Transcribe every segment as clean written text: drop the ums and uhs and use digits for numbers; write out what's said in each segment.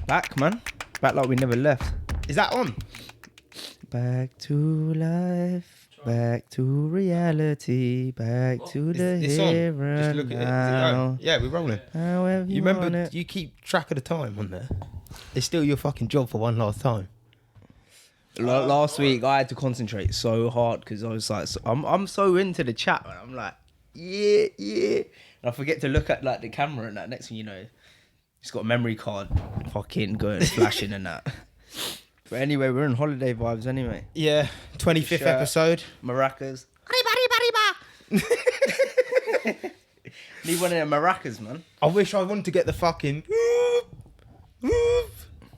Back, man. Back like we never left. Is that on? Back to life. Back to reality. Back to the It's here on. and Just look at it. Is it now. going? Yeah, we're rolling. However You want remember, it. you keep track of the time on there. It's still your fucking job for one last time. Last week I had to concentrate so hard because I was like, I'm so into the chat, man. I'm like, yeah. And I forget to look at like the camera and that. Next thing you know, it's got a memory card fucking going flashing and that. But anyway, we're in holiday vibes anyway. Yeah, 25th Shirt. episode. Maracas. Need one of them maracas, man. I wish I wanted to get the fucking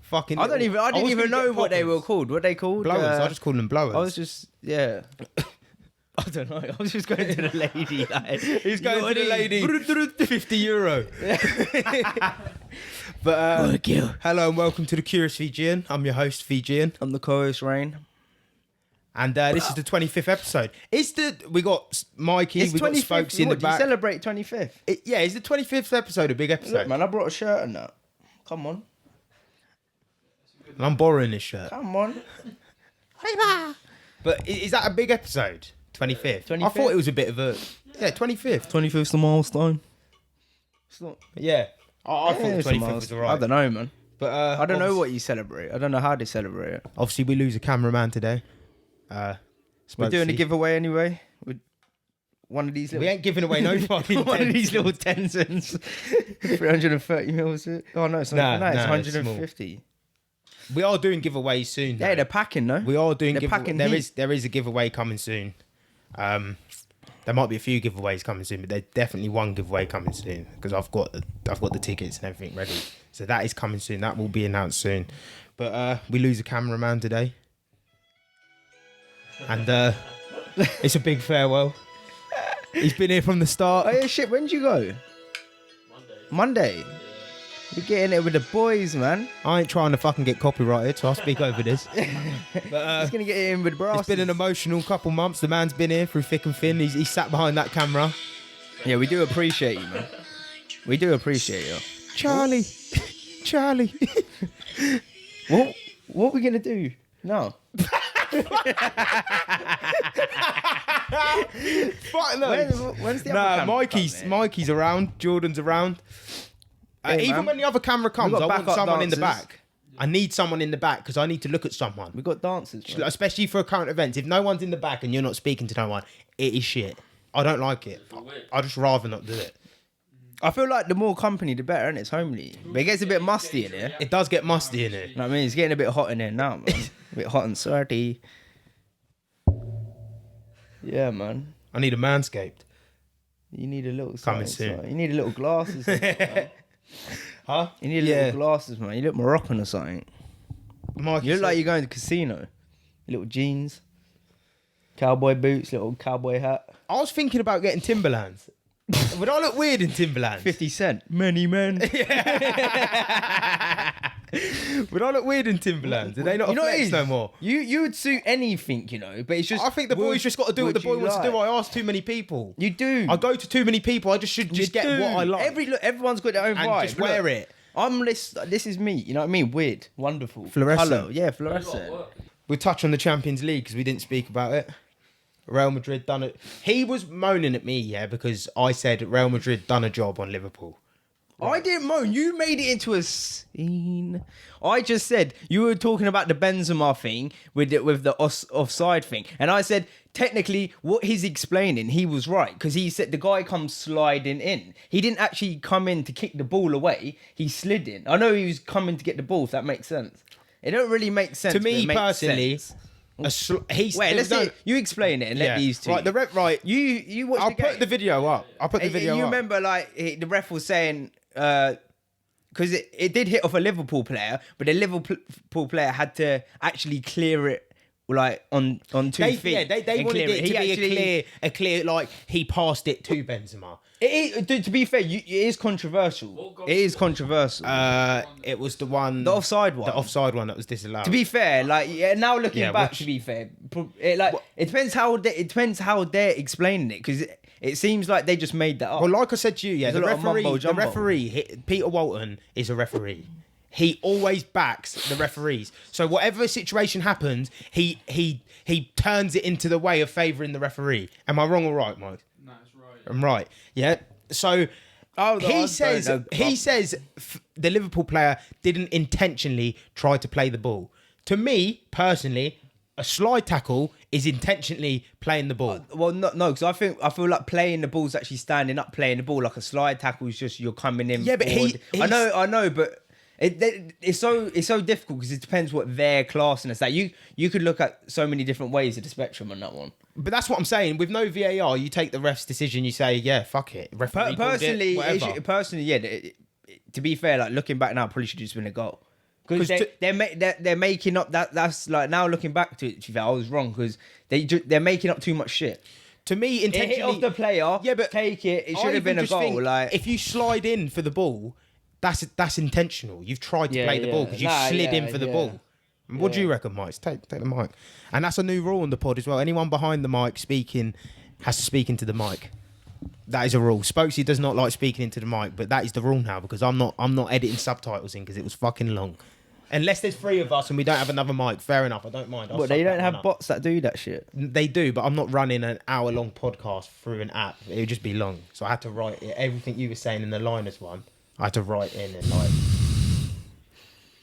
fucking. I didn't even know what they were called. What they called? Blowers. I just called them blowers. I was just I don't know. I was just going to the lady. Like, He's going to the lady. €50. But hello and welcome to the Curious Fijian. I'm your host Fijian. I'm the co-host Rain. And this is the 25th episode. We got Mikey, we got Spokesy in the back. Do you celebrate 25th? Is the 25th episode a big episode? Look, man, I brought a shirt and that. Come on. And I'm borrowing this shirt. Come on. But is that a big episode? 25th. I 25th? thought it was a bit of a 25th. 25th's the milestone. It's not. Yeah. I thought It's a 25th was milestone. alright. I don't know, man. But I don't know what you celebrate. I don't know how they celebrate it. Obviously, we lose a cameraman today. We're doing a Spokesy. giveaway anyway. With one of these little. We ain't giving away no fucking one of these tens. little tensons. 330 mils. Oh no, it's not. Nah, It's nah, it's 150. We are doing giveaways soon. Yeah, though. they're packing, no? We are doing They're giveaway. packing There heat. is a giveaway coming soon. There might be a few giveaways coming soon, but there's definitely one giveaway coming soon because I've got the tickets and everything ready. So that is coming soon. That will be announced soon. But we lose a cameraman today, and it's a big farewell. He's been here from the start. Oh yeah, shit. When did you go? Monday. You're getting it with the boys, man. I ain't trying to fucking get copyrighted, so I'll speak over this. But He's gonna get it in with the brass. it's been an emotional couple months. The man's been here through thick and thin. He's sat behind that camera. Yeah, we do appreciate you, man. We do appreciate you. Charlie. What are we gonna do? No. Fuck no. When's the Nah, other camera Mikey's around. Jordan's around. Hey, Even man. when the other camera comes, got I want backup someone in the dancers. back. I need someone in the back because I need to look at someone. We got dancers, man. Especially for current events. If no one's in the back and you're not speaking to no one, it is shit. I don't like it. I'd just rather not do it. I feel like the more company, the better, and it's homely. But it gets a bit musty in here. It does get musty in it. You know what I mean? It's getting a bit hot in here now, man. A bit hot and sweaty. Yeah, man. I need a manscaped. You need a little Coming something, soon. so- You need a little glasses. Man. Huh? You need a little glasses, man. You look Moroccan or something. Mikey You look said- like you're going to the casino. Little jeans, cowboy boots, little cowboy hat. I was thinking about getting Timberlands. Would I look weird in Timberlands? 50 Cent. Many men. Would I look weird in Timberlands? Do they not You know what it flex is? no more? You would suit anything, you know, but it's just... I think the boys just got to do what the would boy you wants to do. like? I ask too many people. You do. I go to too many people. I just should just get do. what I like. Everyone's got their own And vibe. just wear Look, it. This is me. You know what I mean? Weird, wonderful, Fluorescent. Colour. Yeah, fluorescent. We'll touch on the Champions League because we didn't speak about it. Real Madrid done it. He was moaning at me, because I said Real Madrid done a job on Liverpool. I didn't moan. You made it into a scene. I just said you were talking about the Benzema thing with the offside thing, and I said technically what he's explaining, he was right because he said the guy comes sliding in. He didn't actually come in to kick the ball away. He slid in. I know he was coming to get the ball. If that makes sense. It don't really make sense To but me it makes personally, sense. Wait, Let's see. You explain it and let these two. Right, the ref. Right, You watch I'll the game. put the video up. I'll put the video You up. remember, like the ref was saying, because it did hit off a Liverpool player, but the Liverpool player had to actually clear it like on 2 feet. Yeah, they and wanted clear it to be a clear, like he passed it to Benzema. To be fair, it is controversial. It is controversial. It was the one, The offside one. the offside one that was disallowed. To be fair, like now looking back, watch- to be fair, it depends how they're explaining it because it seems like they just made that up. Well, like I said to you, There's a lot of mumbo the jumbo. referee, Peter Walton is a referee. he always backs the referees. So whatever situation happens, he turns it into the way of favouring the referee. Am I wrong or right, Mike? No, it's right. I'm right. Yeah. So he says the Liverpool player didn't intentionally try to play the ball. To me, personally, a slide tackle is intentionally playing the ball. Well, no, because I feel like playing the ball is actually standing up, playing the ball. Like a slide tackle is just you're coming in. Yeah, but I know, but it's so difficult because it depends what they're classing as. That you could look at so many different ways of the spectrum on that one. But that's what I'm saying. With no VAR, you take the ref's decision. You say, yeah, fuck it. Referee Personally, whatever. To be fair, like looking back now, probably should just been a goal. Because they're making up that's like now looking back to it. I was wrong because they're making up too much shit. To me, intentionally hit off the player. Yeah, but take it. It should have been a goal. Like if you slide in for the ball, that's intentional. You've tried to play the ball because you slid in for the ball. What do you reckon, Mike? Take the mic. And that's a new rule on the pod as well. Anyone behind the mic speaking has to speak into the mic. That is a rule. Spokesy does not like speaking into the mic, but that is the rule now because I'm not editing subtitles in because it was fucking long. Unless there's 3 of us and we don't have another mic, fair enough. I don't mind. But they don't have bots that do that shit. They do, but I'm not running an hour-long podcast through an app. It would just be long. So I had to write it. Everything you were saying in the Linus one, I had to write in and like...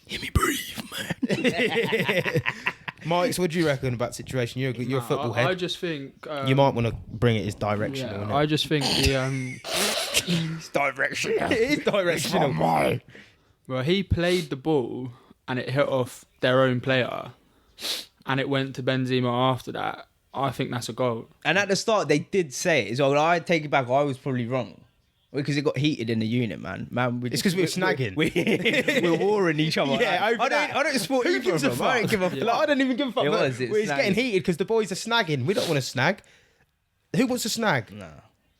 Hear me breathe, man. Mike, what do you reckon about the situation? You're a football head. I just think... you might want to bring it as directional. Yeah, I just think the... It's directional. It is directional. Well, he played the ball and it hit off their own player and it went to Benzema after that. I think that's a goal. And at the start, they did say it as well. I take it back. I was probably wrong. Because it got heated in the unit, man. It's because we were snagging. We're warring each other. Yeah, I don't support Who either gives of a them. I don't give a fuck. Like, I don't even give a fuck. It's It's getting heated because the boys are snagging. We don't want to snag. Who wants to snag? No.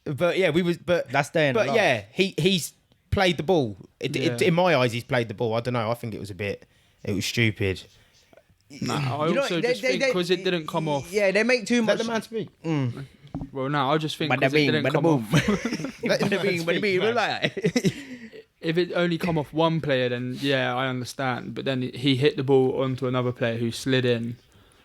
But yeah, we was. But that's staying alive. But yeah, he's played the ball. In my eyes, he's played the ball. I don't know. I think it was stupid. Nah, I also just think because it didn't come off. Yeah, they make too much. Let the man speak. Well, no, I just think because it didn't come off. If it only come off one player, then yeah, I understand. But then he hit the ball onto another player who slid in,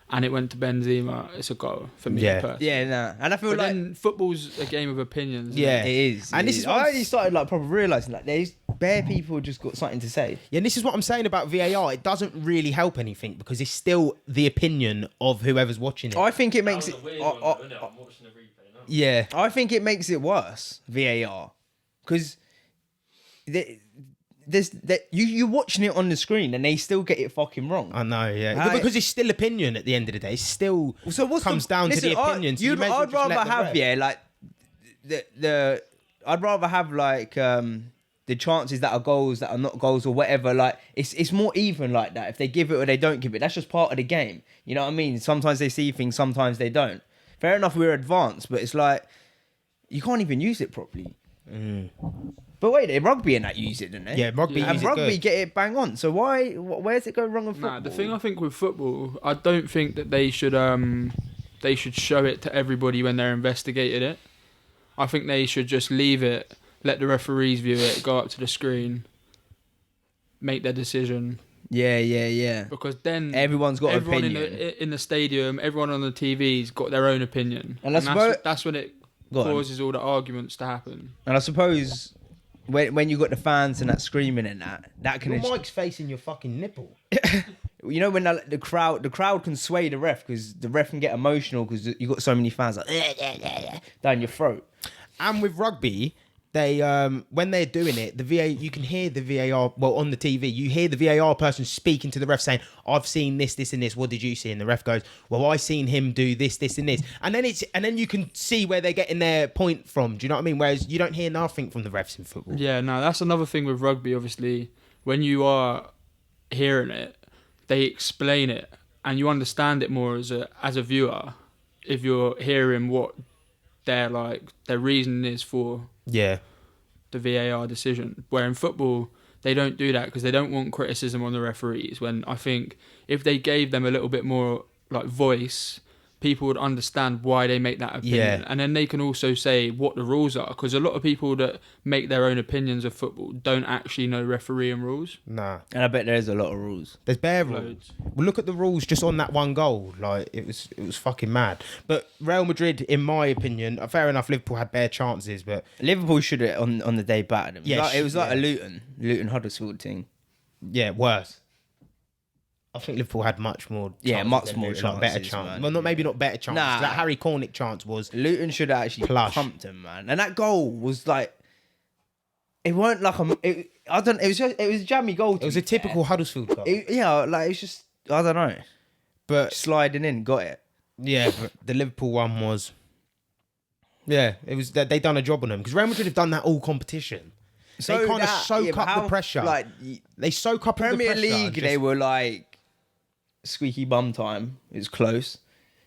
and it went to Benzema. It's a goal for me. Yeah. Personally. Yeah, nah. And I feel but like then football's a game of opinions. Yeah, it is. And this is what I only started like probably realising that there's bare people just got something to say. Yeah, and this is what I'm saying about VAR. It doesn't really help anything because it's still the opinion of whoever's watching it. I think it makes it. I'm watching the replay now. Yeah, I think it makes it worse. VAR, because you're watching it on the screen and they still get it fucking wrong. I know. Yeah, because it's still opinion at the end of the day. It still comes down to the opinion. I'd rather have I'd rather have like the chances that are goals that are not goals or whatever. Like it's more even like that. If they give it or they don't give it, that's just part of the game. You know what I mean? Sometimes they see things, sometimes they don't. Fair enough, we're advanced, but it's like you can't even use it properly. But wait, rugby and that use it, don't they? Yeah, rugby and use it rugby good. get it bang on. So where's it go wrong with football? Nah, the thing I think with football, I don't think that they should show it to everybody when they're investigating it. I think they should just leave it, let the referees view it, go up to the screen, make their decision. Yeah. Because then Everyone's got everyone opinion. in the stadium, everyone on the TV's got their own opinion, And that's when it Go on. causes all the arguments to happen. And I suppose when you got the fans and that screaming and that can. Your mic's facing your fucking nipple. You know when the crowd can sway the ref because the ref can get emotional because you got so many fans like down your throat. And with rugby, they when they're doing it, you can hear the VAR. Well, on the TV, you hear the VAR person speaking to the ref saying, "I've seen this, this, and this. What did you see?" And the ref goes, "Well, I seen him do this, this, and this." And then you can see where they're getting their point from. Do you know what I mean? Whereas you don't hear nothing from the refs in football. Yeah, no, that's another thing with rugby. Obviously, when you are hearing it, they explain it, and you understand it more as a viewer if you're hearing what their reason is for Yeah. the VAR decision. Where in football, they don't do that because they don't want criticism on the referees. When I think if they gave them a little bit more like voice, people would understand why they make that opinion. Yeah. And then they can also say what the rules are. Because a lot of people that make their own opinions of football don't actually know refereeing rules. Nah. And I bet there's a lot of rules. There's bare rules. Loads. Well, look at the rules just on that one goal. Like, it was fucking mad. But Real Madrid, in my opinion, fair enough, Liverpool had bare chances, but Liverpool should have on the day battered them. Yeah, It was like yeah. a Luton Huddersfield thing. yeah, worse. I think Liverpool had much more chances. Yeah, much than more Luton, like, better chances, chance. man. Well, maybe not better chances. Nah. That Harry Cornick chance was... Luton should have actually Plush. pumped him, man. And that goal was like, it weren't like I don't. It was a jammy goal. It was a typical Huddersfield goal. Like it was just I don't know, But, sliding in, got it. yeah, but the Liverpool one was... Yeah, it was... They done a job on them. Because Real Madrid have done that all competition. They kind of soak up the pressure. Like They soak up all the Premier pressure. League, and they just- were like squeaky bum time. It was close,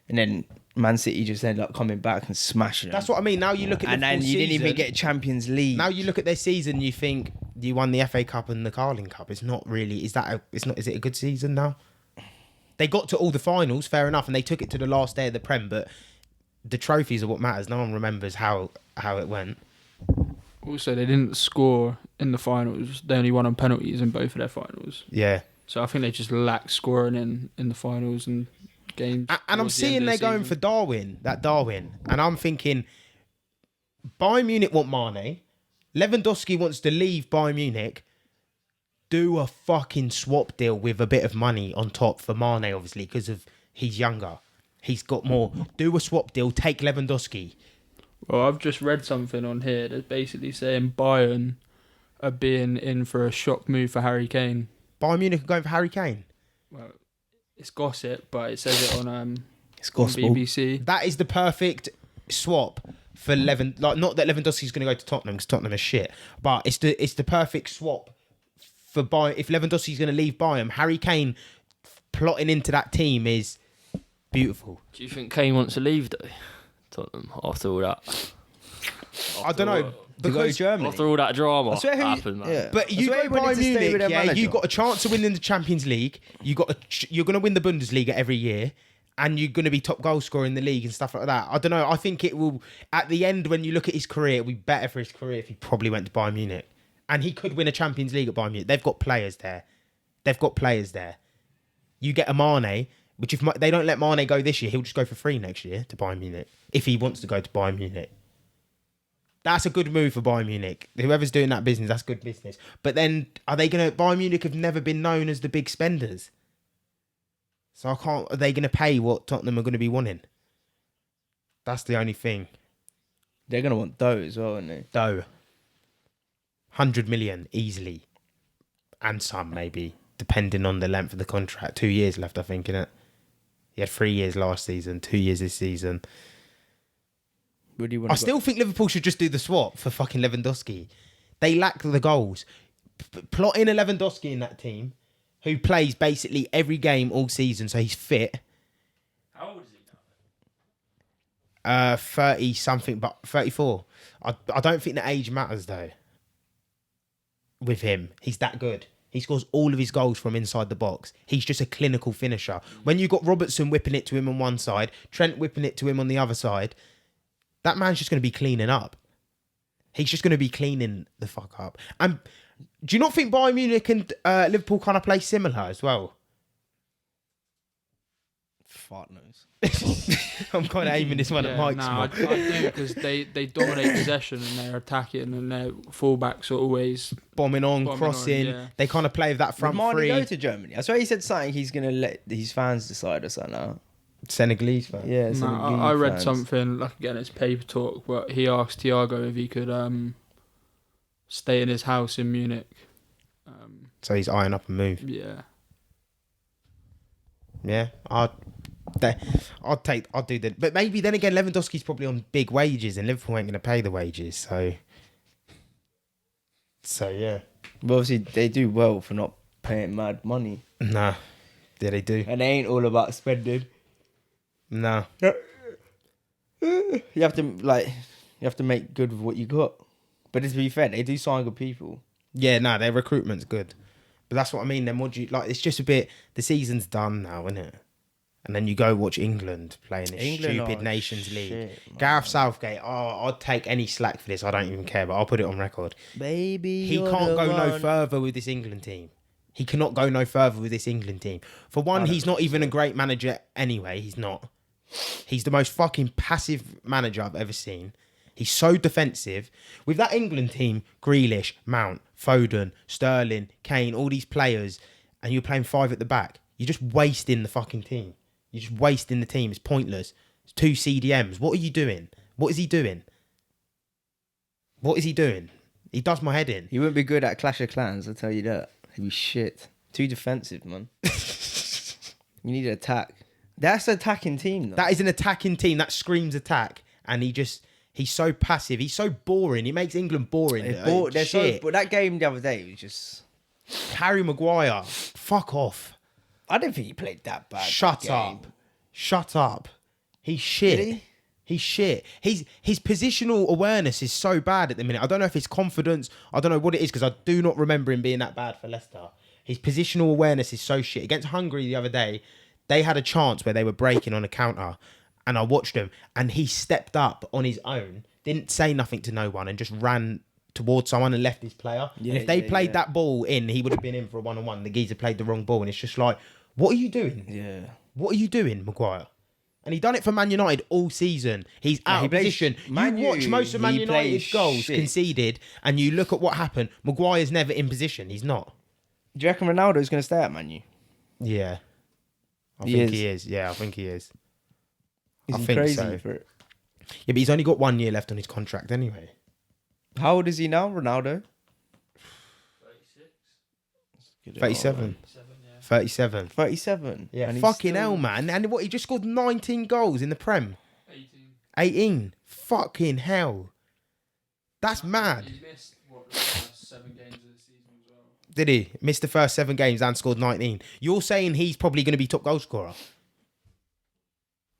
and then Man City just ended up coming back and smashing them. That's what I mean. Now you look at and then Liverpool's you didn't even season- get Champions League. Now you look at their season, you think you won the FA Cup and the Carling Cup. It's not really. Is it a good season now? They got to all the finals, fair enough, and they took it to the last day of the Prem. But the trophies are what matters. No one remembers how it went. Also, they didn't score in the finals. They only won on penalties in both of their finals. Yeah, So I think they just lacked scoring in the finals and games. and I'm towards the end seeing of they're the going for season. Darwin, and I'm thinking Bayern Munich want Mane, Lewandowski wants to leave Bayern Munich. Do a fucking swap deal with a bit of money on top for Mane, obviously, because of he's younger. He's got more. Do a swap deal. Take Lewandowski. Well, I've just read something on here that's basically saying Bayern are being in for a shock move for Harry Kane. Bayern Munich are going for Harry Kane. Well, it's gossip, but it says it on it's on gospel. BBC. That is the perfect swap for Like, not that Lewandowski's going to go to Tottenham because Tottenham is shit, but it's the perfect swap for Bayern. If Lewandowski's going to leave Bayern, Harry Kane plotting into that team is beautiful. Do you think Kane wants to leave though? Tottenham after all that. I don't know. To go to Because, Germany. After all that drama I swear happened, man. yeah. but I you swear go he wanted Bayern to stay with Munich, their yeah, manager. you got a chance to win in the Champions League. You're going to win the Bundesliga every year, and you're going to be top goal scorer in the league and stuff like that. I don't know. I think it will, at the end, when you look at his career, it'll be better for his career if he probably went to Bayern Munich. And he could win a Champions League at Bayern Munich. They've got players there. You get a Mane, which if they don't let Mane go this year, he'll just go for free next year to Bayern Munich. If he wants to go to Bayern Munich. That's a good move for Bayern Munich. Whoever's doing that business, that's good business. But then, Bayern Munich have never been known as the big spenders. So are they going to pay what Tottenham are going to be wanting? That's the only thing. They're gonna want dough as well, aren't they? Though, 100 million easily. And some, maybe, depending on the length of the contract. 2 years left, I think, innit? He had 3 years last season, 2 years this season. Would you want I still think Liverpool should just do the swap for fucking Lewandowski. They lack the goals. Plot in a Lewandowski in that team who plays basically every game all season, so he's fit. How old is he now? 30 something, but 34. I don't think the age matters though. With him, he's that good. He scores all of his goals from inside the box. He's just a clinical finisher. When you got Robertson whipping it to him on one side, Trent whipping it to him on the other side, that man's just going to be cleaning up. He's just going to be cleaning the fuck up. And do you not think Bayern Munich and Liverpool kind of play similar as well? Fart knows. I'm kind of aiming this one at Mike's. I do, because they dominate possession and they're attacking and their fullbacks are always bombing on, Bombing crossing. on, yeah. They kind of play with that front Would Marnie three. go to Germany? I swear he said something. He's gonna let his fans decide or something. Now. Senegalese fan. Yeah, No, Senegalese I read fans. something, like again, it's paper talk, but he asked Thiago if he could stay in his house in Munich. So he's eyeing up a move. Yeah. Yeah, I'd do that. But maybe then again, Lewandowski's probably on big wages, and Liverpool ain't going to pay the wages. So yeah. But obviously, they do well for not paying mad money, Nah, yeah, they do. and they ain't all about spending. Nah, You have to make good with what you got. But to be fair, they do sign good people. yeah, nah, their recruitment's good. But that's what I mean. Then what do you like? It's just a bit. The season's done now, isn't it? And then you go watch England playing this England stupid are Nations League. shit, man. Gareth Southgate, I'd take any slack for this. I don't even care, but I'll put it on record. Baby, He can't go no further with this England team. He cannot go no further with this England team. For one, he's not even a great manager anyway. He's not. He's the most fucking passive manager I've ever seen. He's so defensive. With that England team, Grealish, Mount, Foden, Sterling, Kane, all these players, and you're playing 5 at the back, you're just wasting the fucking team. You're just wasting the team. It's pointless. It's 2 CDMs. What are you doing? What is he doing? What is he doing? He does my head in. He wouldn't be good at Clash of Clans, I'll tell you that. He'd be shit. Too defensive, man. You need to attack. That's an attacking team, though. That is an attacking team. That screams attack. And he's so passive. He's so boring. He makes England boring. They're Shit. but that game the other day was just... Harry Maguire. Fuck off. I don't think he played that bad. Shut up. Shut up. He's shit. Did he? He's shit. His positional awareness is so bad at the minute. I don't know if it's confidence. I don't know what it is because I do not remember him being that bad for Leicester. His positional awareness is so shit. Against Hungary the other day, they had a chance where they were breaking on a counter and I watched him and he stepped up on his own, didn't say nothing to no one and just ran towards someone and left his player. Yeah, and if they played yeah. that ball in, he would have been in for a one-on-one. The geezer played the wrong ball and it's just like, what are you doing? Yeah. What are you doing, Maguire? And he done it for Man United all season. He's out of position. You watch most of Man United's goals conceded and you look at what happened. Maguire's never in position. He's not. Do you reckon Ronaldo's going to stay at Man U? Yeah. I He think is. he is. Yeah, I think he is. Is I he think crazy so. for it? Yeah, but he's only got 1 year left on his contract anyway. How old is he now, Ronaldo? 37. 37. 37. Yeah, And he's fucking still- hell, man. And what, he just scored 19 goals in the Prem. 18. 18. Fucking hell. That's mad. He missed the first 7 games of the season as well. Did he? Missed the first 7 games and scored 19. You're saying he's probably going to be top goal scorer?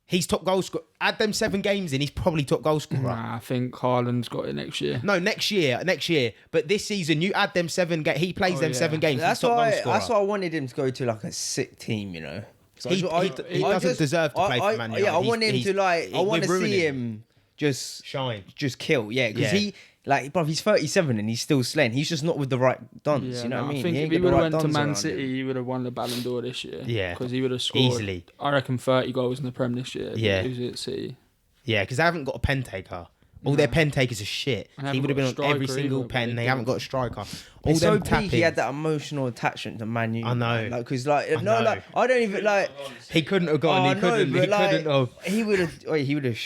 He's top goal scorer. Add them 7 games in, he's probably top goal scorer. Nah, I think Haaland's got it next year. No, next year. But this season, you add them 7 games. He plays them 7 games. That's he's top why. goal scorer. That's why I wanted him to go to like a sick team, you know. He doesn't deserve to play for Man United. Yeah, I want him to like. I want to we're ruining see him just shine. just kill. Yeah, because Yeah. he like, bro, he's 37 and he's still slaying. He's just not with the right dons. Yeah, you know no, what I mean? I think ain't if he got would the have right went to dons Man around City, him. he would have won the Ballon d'Or this year. Yeah. Because he would have scored Easily. I reckon 30 goals in the Prem this year. Yeah. He was at City. Yeah, because they haven't got a pen taker. All their pen takers are shit. And He haven't would have got been a on every striker single either, but pen. they They don't. haven't got a striker. All It's so them peak. tapping. He had that emotional attachment to Man U. I know. Like, because like, no, know. like, I don't even like. He couldn't have gone. Oh, he no, couldn't. but He like, couldn't have. He would have. He would have.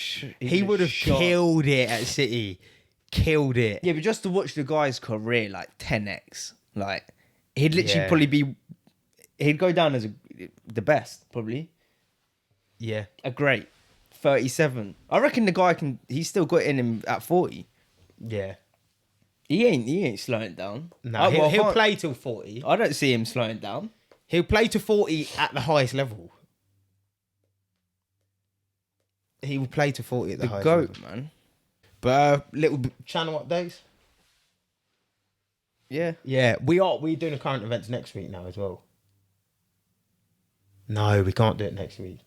He would have killed it at City. Killed it. Yeah, but just to watch the guy's career, like 10x, like he'd literally Yeah. probably be. He'd go down as the best, probably Yeah. a great 37. I reckon the guy can. He's still got it in him at 40. Yeah. He ain't slowing down. No, I- well, I he'll can't- play till 40. I don't see him slowing down. He'll play to 40 at the highest level. He will play to 40 at the The highest goat, level. man. But channel updates. Yeah. Yeah, we're doing the current events next week now as well. No, we can't do it next week.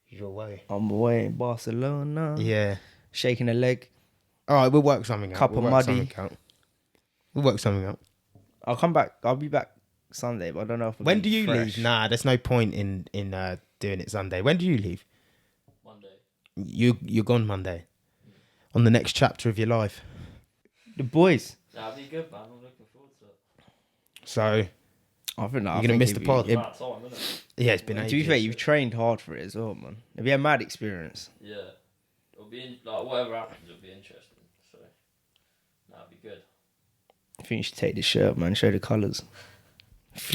You're away. I'm away in Barcelona. Yeah. Shaking a leg. All right, we'll work something out. Cup We'll of work muddy. something out. We'll work something out. I'll come back. I'll be back Sunday, but I don't know if. I'll When be do you fresh. leave? Nah, there's no point in doing it Sunday. When do you leave? Monday. You're gone Monday. On the next chapter of your life. The boys. That'll be good, man. I'm looking forward to it. So I think You're gonna miss the pod. It, About time, isn't it? yeah, it's been to ages. be fair, you've trained hard for it as well, man. It'll be a mad experience. Yeah. It'll be like whatever happens, it'll be interesting. So that'll be good. I think you should take the shirt, man. Show the colours.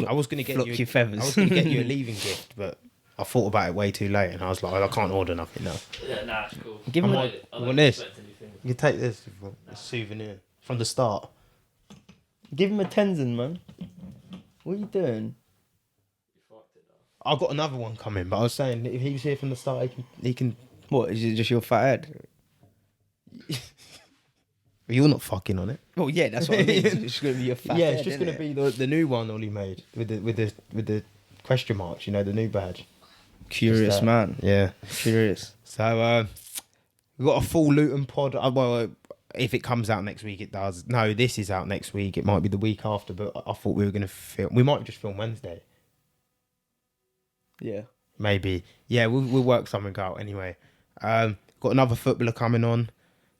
I was gonna get Flock you. your feathers. I was gonna get you a leaving gift, but I thought about it way too late, and I was like, I can't order nothing now. Yeah, nah, it's cool. Give him I a- don't- I want don't this? expect anything. You can take this if you want. A souvenir from the start. Give him a Tenzin, man. What are you doing? You fucked it though. I've got another one coming, but I was saying if he was here from the start, he can. What, is it just your fat head? You're not fucking on it. Oh yeah, that's what I mean. It's just gonna be your fat yeah, head. it's just innit? gonna be the new one Ollie made with the question marks. You know, the new badge. Curious Just, man. Yeah. Curious. So we've got a full Luton pod. Well, if it comes out next week, it does. No, this is out next week. It might be the week after, but I thought we were going to film. We might just film Wednesday. Yeah. Maybe. Yeah, we'll work something out anyway. Got another footballer coming on.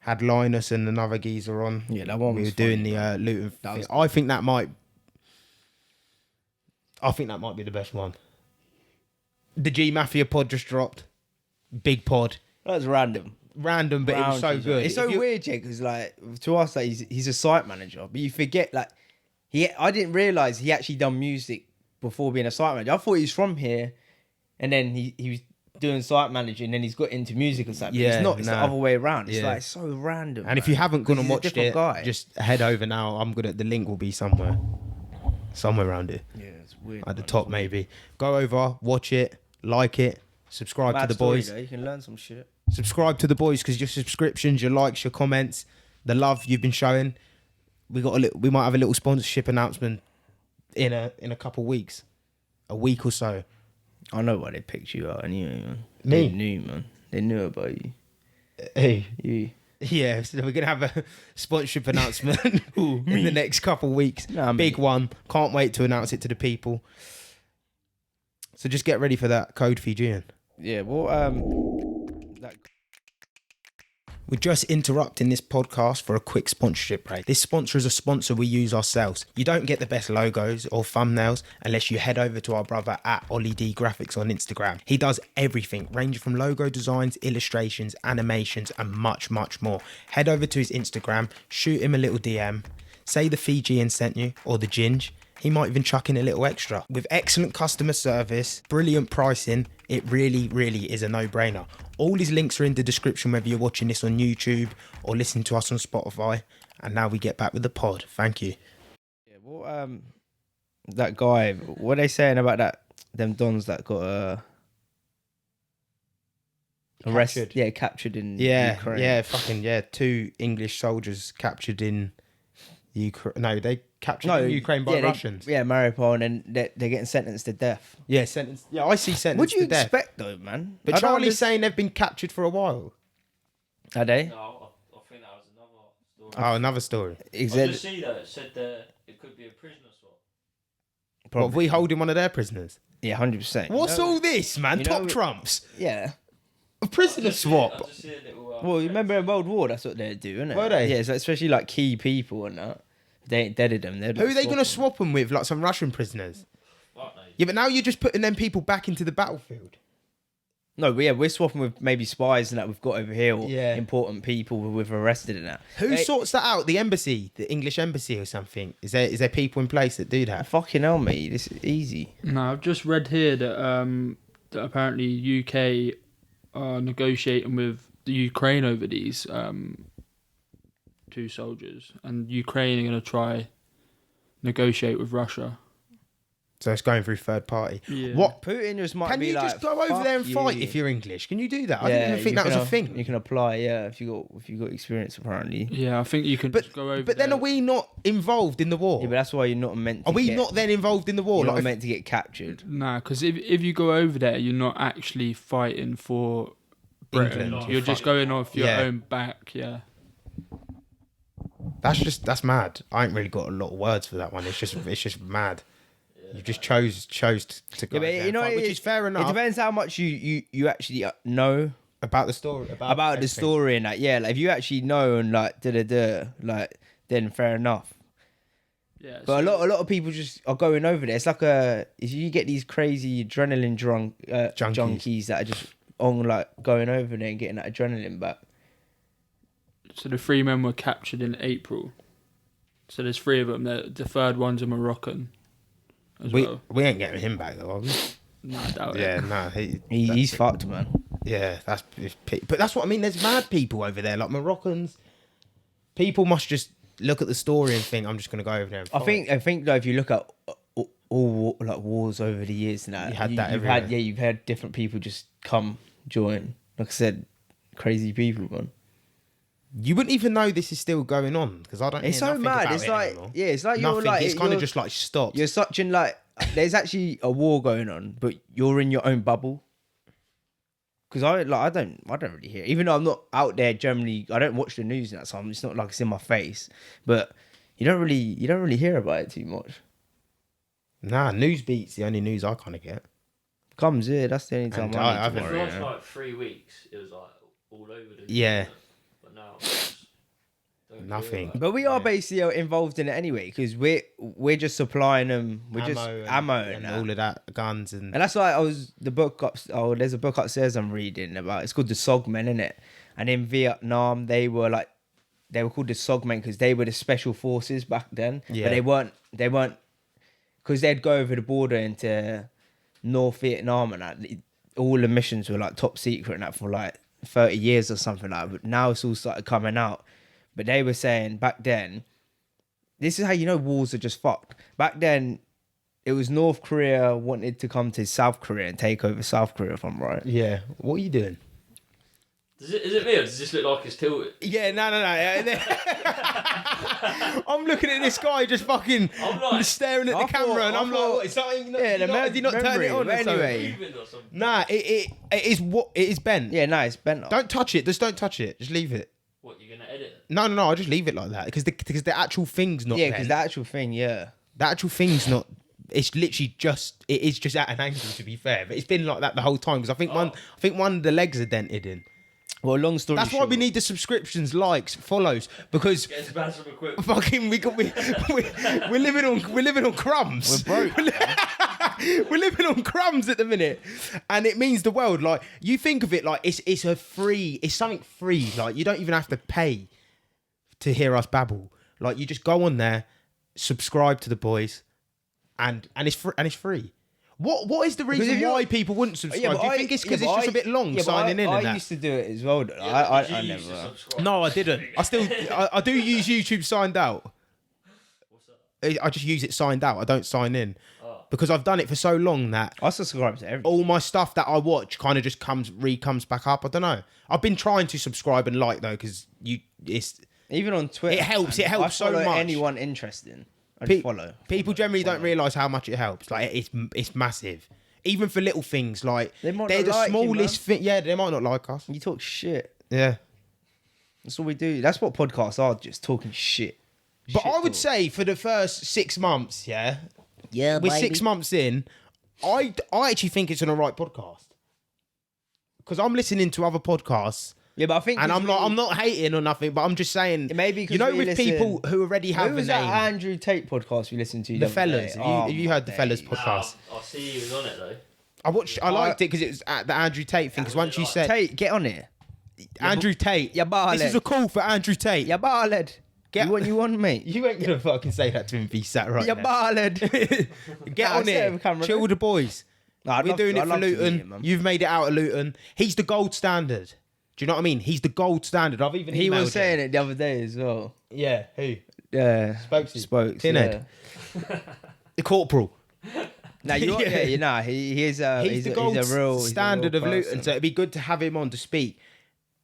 Had Linus and another geezer on. Yeah, that one We was were doing funny, the Luton. That was- I think that might be the best one. The G Mafia pod just dropped. Big pod. That was random. Random, but it was so good. It's so If you- weird, Jake, because like to us, like he's a site manager, but you forget like I didn't realize he actually done music before being a site manager. I thought he was from here, and then he was doing site managing, and then he's got into music or something. Yeah, It's not. It's the nah. other way around. It's Yeah. like so random. And if man. you haven't gone 'Cause and he's a watched different it, guy. just head over now. I'm gonna. The link will be somewhere around it yeah, it's weird. at the man. top It's weird. maybe. Go over, watch it, like it, subscribe Mad to the story, boys. though. You can learn some shit. Subscribe to the boys because your subscriptions, your likes, your comments, the love you've been showing. We might have a little sponsorship announcement in a couple weeks, a week or so. I know why they picked you out anyway, man. Me? They knew, man. They knew about you. Hey. You. Yeah, so we're gonna have a sponsorship announcement in the next couple weeks. Nah, Big mate. one. Can't wait to announce it to the people. So just get ready for that code Fijian. Yeah. Well, that We're just interrupting this podcast for a quick sponsorship break. This sponsor is a sponsor we use ourselves. You don't get the best logos or thumbnails unless you head over to our brother at Ollie D Graphics on Instagram. He does everything, ranging from logo designs, illustrations, animations, and much, much more. Head over to his Instagram, shoot him a little DM, say the Fijian sent you, or the Ginge. He might even chuck in a little extra. With excellent customer service, brilliant pricing, it really, really is a no-brainer. All his links are in the description, whether you're watching this on YouTube or listening to us on Spotify. And now we get back with the pod. Thank you. Yeah, well, that guy. What are they saying about that? Them dons that got arrested. Captured. Yeah, captured in Yeah, Ukraine. 2 English soldiers captured in Ukraine. No, they captured in Ukraine by yeah, Russians. Yeah, Mariupol, and then they're getting sentenced to death. Yeah, sentenced. Yeah, I see sentenced What do you to death. expect, though, man? But I don't Charlie's saying they've been captured for a while. Are they? No, I think that was another story. Oh, another story. I just see that it said that it could be a prisoner swap. What, we holding one of their prisoners? Yeah, 100%. What's all this, man? you Top know- trumps. Yeah. A prisoner I swap. just see a little. Well, you remember in World War, that's what they'd do, innit? Were they? Yeah, so especially like key people and that. If they ain't deaded them. Who are they going to swap them with? Like some Russian prisoners? Fuck no. Yeah, but now you're just putting them people back into the battlefield. No, but yeah, we're swapping with maybe spies and that we've got over here, or Yeah. important people we've arrested and that. Who They- sorts that out? The embassy, the English embassy or something? Is there people in place that do that? Fucking hell, mate. This is easy. No, I've just read here that that apparently UK are negotiating with the Ukraine over these 2 soldiers, and Ukraine are going to try negotiate with Russia. So it's going through third party. Yeah. What? Putin just might Can be you like, just go over there and "Fuck fight you." if you're English? Can you do that? I didn't even think you that was can, a thing. You can apply, yeah, if you got experience apparently. Yeah, I think you can But just go over. but then there. are we not involved in the war? Yeah, but that's why you're not meant to Are we get, not then involved in the war? you're Like not if- meant to get captured. Nah, because if you go over there, you're not actually fighting for Britain. England. You're just going off your Yeah. own back. Yeah. that's mad. I ain't really got a lot of words for that one. It's just mad. You just chose to go Yeah, but there you and know, fight, which is fair It enough depends how much you actually know about the story. about the everything. story and that. Yeah, like if you actually know and like like then fair enough. Yeah. But a lot of people just are going over there. It's like if you get these crazy adrenaline junkies that are just on like going over there and getting that adrenaline back. So the 3 men were captured in April. So there's 3 of them. The third one's a Moroccan as well. We ain't getting him back though, are we? No, I doubt Yeah, it. no. He's fucked, man. Yeah, but that's what I mean. There's mad people over there, like Moroccans. People must just look at the story and think, I'm just going to go over there and fight. I think though, if you look at all like wars over the years now, You had that you've everywhere. you've had different people just come join. Like I said, crazy people, man. You wouldn't even know this is still going on because I don't. It's hear so nothing mad. about It's it like anymore. it's like Nothing. you're like It's kind of you're- just like stopped. You're such in like there's actually a war going on, but you're in your own bubble. because I don't really hear. Even though I'm not out there generally, I don't watch the news and that, so it's not like it's in my face. But you don't really hear about it too much. Nah, Newsbeat's the only news I kind of get. Comes here. That's the only time And I need For to the worry. last like 3 weeks, it was like all over the news. Yeah. But now, I just don't hear Nothing. about it. But we are Yeah. basically involved in it anyway because we're just supplying them. We're just ammo and that. all of that, guns and And that's why there's a book upstairs I'm reading about. It's called the Sogmen, innit? And in Vietnam, they were called the Sogmen because they were the special forces back then. Yeah. But they weren't, because they'd go over the border into North Vietnam and that. All the missions were like top secret and that for like 30 years or something like that. But now it's all started coming out. But they were saying back then, this is how you know wars are just fucked. Back then, it was North Korea wanted to come to South Korea and take over South Korea, if I'm right. yeah. What are you doing? Is it me or does this look like it's tilted? Yeah, no. I'm looking at this guy just fucking I'm like, staring at the I camera, thought- and I I'm like, thought- what, is something? Yeah, the Did you not turn memory, it on? but or something? anyway. moving or something. Nah, it is what it is bent. Yeah, no, it's bent off. Don't touch it. Just don't touch it. Just leave it. What, you're gonna edit it? No. I just leave it like that because the actual thing's not. Yeah, bent. because the actual thing, yeah. The actual thing's not. It's literally just. It is just at an angle, to be fair. But it's been like that the whole time because I think one of the legs are dented in. Well, long story That's why short. we need the subscriptions, likes, follows because Get to bad some equipment. fucking we're living on crumbs. We're broke. We're living on crumbs at the minute, and it means the world. Like you think of it like it's something free. Like you don't even have to pay to hear us babble. Like you just go on there, subscribe to the boys, and it's free. What is the reason if you're- why people wouldn't subscribe? Do you think it's because it's just a bit long signing in? I and that? used to do it as well. Though. Yeah, I did you use to never. subscribe? No, I didn't. I do use YouTube signed out. What's that? I just use it signed out. I don't sign in Oh. because I've done it for so long that I subscribe to everything. all my stuff that I watch kind of just comes back up. I don't know. I've been trying to subscribe and like though because Even on Twitter. It helps, man. it helps so I follow much. anyone interesting. I just follow. people generally don't realise how much it helps. Like it's massive. Even for little things like They might they're not the like you, smallest thing. Yeah, they might not like us. You talk shit. Yeah. That's all we do. That's what podcasts are, just talking shit. But Shit I would talk. say for the first 6 months, yeah, Yeah, we're 6 months in, I actually think it's an alright podcast. Because I'm listening to other podcasts Yeah, but I think. and 'cause I'm not hating or nothing, but I'm just saying, Maybe 'cause you know, we with listen- people who already have Who a was name, that Andrew Tate podcast we listened to? the other fellas. day? Have you heard the my fellas days. podcast? I see he was on it though. I liked it because it was at the Andrew Tate thing. Because once you said Tate, get on it. Andrew Tate, Yeah, this is a call for Andrew Tate. Yeah, ballad. Get- You want, mate? You ain't gonna fucking say that to him if he sat right Yeah, there. ballad. Get Nah, on say it it. with camera, Chill though. with the boys. Nah, I'd We're love doing to- it I'd for love to meet Luton. him, man. You've made it out of Luton. He's the gold standard. Do you know what I mean? He's the gold standard. I've even He emailed was saying him. it the other day as well. Yeah, who? Yeah. Spokesy. Spokes. Tinhead. Yeah. The corporal. Nah, he's He's the gold real standard of Luton. So it'd be good to have him on to speak.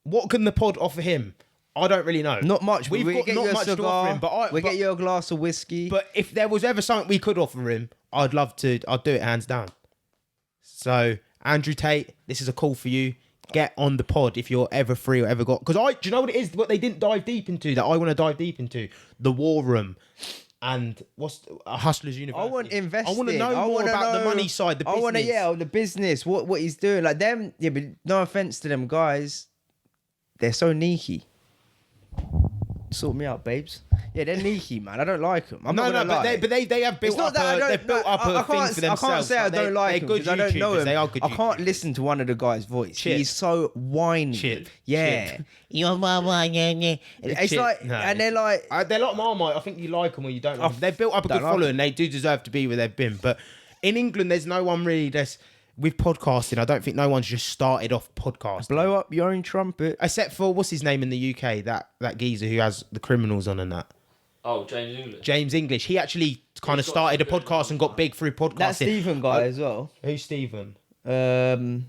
What can the pod offer him? I don't really know. Not much. We've we got get not you a much to cigar, offer him, but we get you a glass of whiskey. But if there was ever something we could offer him, I'd love to. I'd do it hands down. So Andrew Tate, this is a call for you. Get on the pod if you're ever free or ever got. Because do you know what it is? What they didn't dive deep into that I want to dive deep into: the War Room and what's Hustlers University. I want investing. I want to know more about the money side. The business. I want to, the business. What he's doing, like them. Yeah, but no offense to them guys, they're so sneaky. Sort me out, babes. Yeah, they're sneaky, man. I don't like them. I'm No, not gonna lie. but they have built It's not up. that I don't. They've built up I a thing can't- for themselves. I can't say I don't like them they're because I don't know YouTubers. him. They are good. I can't YouTubers. listen to one of the guys' voice. Chip. He's so whiny. Chip. Yeah. Chip. Your mama, yeah. It's Chip. like, No. and they're like, They're like Marmite. I think you like them or you don't. Like them. They've built up a don't good like following. They do deserve to be where they've been. But in England, there's no one really. With podcasting, I don't think no one's just started off podcasting. blow up your own trumpet. Except for what's his name in the UK? That geezer who has the criminals on and that. Oh, James English. James English. He actually kind of He's got started a some good podcast and got big through podcasting. That Stephen guy as well. Who's Stephen? The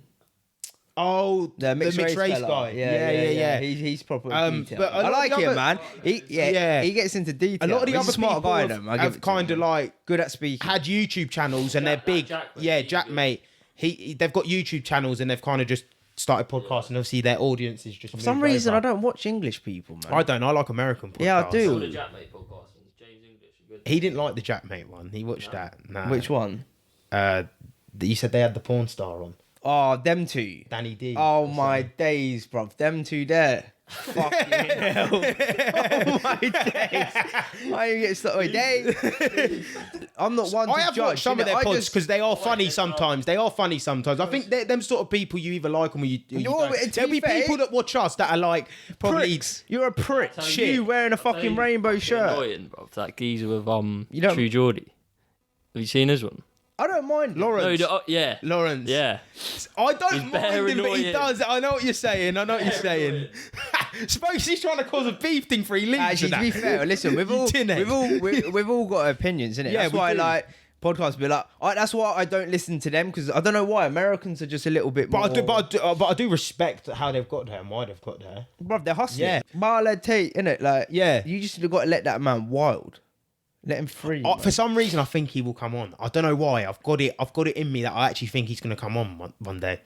The mixed race fella. guy. Yeah. He's proper But detailed. a lot I of like the him, other- man. He gets into detail. A lot of the He's other a smart people guy, have, though. I give it to kind of him. like Good at speaking. had YouTube channels and Jack, they're big. Jack, yeah, he's Jack, good. mate. They've got YouTube channels and they've kind of just started podcasting. Obviously, their audience is just For some reason, I don't watch English people, man. I don't. I like American podcasts. Yeah, I do. All the Jackmate podcast and James English are good. He didn't like the Jackmate one. He watched that. Nah. Which one? You said they had the porn star on. Oh, them two. Danny D. Oh my days, bruv. Them two there. Fucking hell. Oh my days. I ain't get started. I'm not one to I have judge. watched some of innit? their I pods just- because they are funny sometimes. They are funny sometimes. I think they're them sort of people you either like them or you No, don't. to There'll be be fair- people that watch us that are like probably Pricks. You're a prick. I'll tell Shit. You wearing a fucking rainbow shirt. Annoying, bro. That geezer with You don't- True Geordie. Have you seen his one? I don't mind. Lawrence. No, you don't, yeah. Lawrence. Yeah. I don't He's mind bare him, but he annoying. does. I know what you're saying. annoying. Spokesy's trying to cause a beef thing for he leaves. Actually, to be fair, listen, we've all we've all got opinions, innit? Yeah, That's we why do. like podcasts be like. That's why I don't listen to them because I don't know why Americans are just a little bit more. But I do respect how they've got there and why they've got there. Bruv, they're hustling. Yeah. Marlon Tate, innit? Like, Yeah. you just got to let that man wild. Let him free. man. For some reason, I think he will come on. I don't know why. I've got it in me that I actually think he's going to come on one day.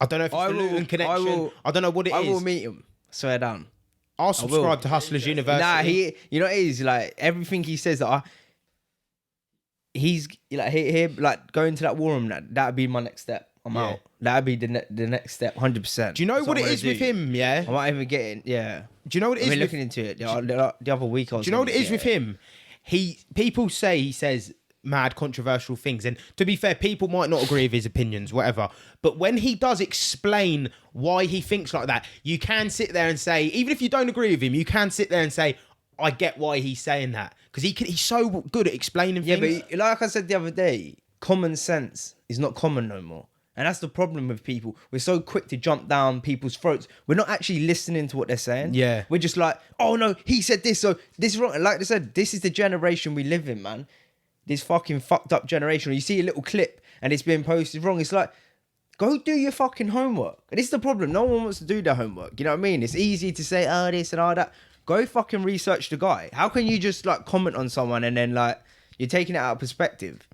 I don't know if it's I the will- Luton connection. I don't know what it I is. will meet him. Swear down. I'll subscribe to Hustlers University. Nah, you know what it is like everything he says that he's like he like going to that war room. That'd be my next step. I'm Yeah. out. That'd be the next step, 100%. Do you know what it is with him? Yeah. I might even get in. Yeah. Do you know what it I've is? been with- looking into it the other week. Do you know what it is with him? People say he says mad controversial things, and to be fair, people might not agree with his opinions, whatever. But when he does explain why he thinks like that, you can sit there and say, even if you don't agree with him, you can sit there and say, I get why he's saying that because he's so good at explaining Yeah, things. but like I said the other day, common sense is not common no more. And that's the problem with people. We're so quick to jump down people's throats. We're not actually listening to what they're saying. Yeah. We're just like, oh no, he said this, so this is wrong. And like I said, this is the generation we live in, man. This fucking fucked up generation. You see a little clip and it's being posted wrong. It's like, go do your fucking homework. And this is the problem. No one wants to do their homework. You know what I mean? It's easy to say, oh, this and all that. Go fucking research the guy. How can you just like comment on someone and then like you're taking it out of perspective?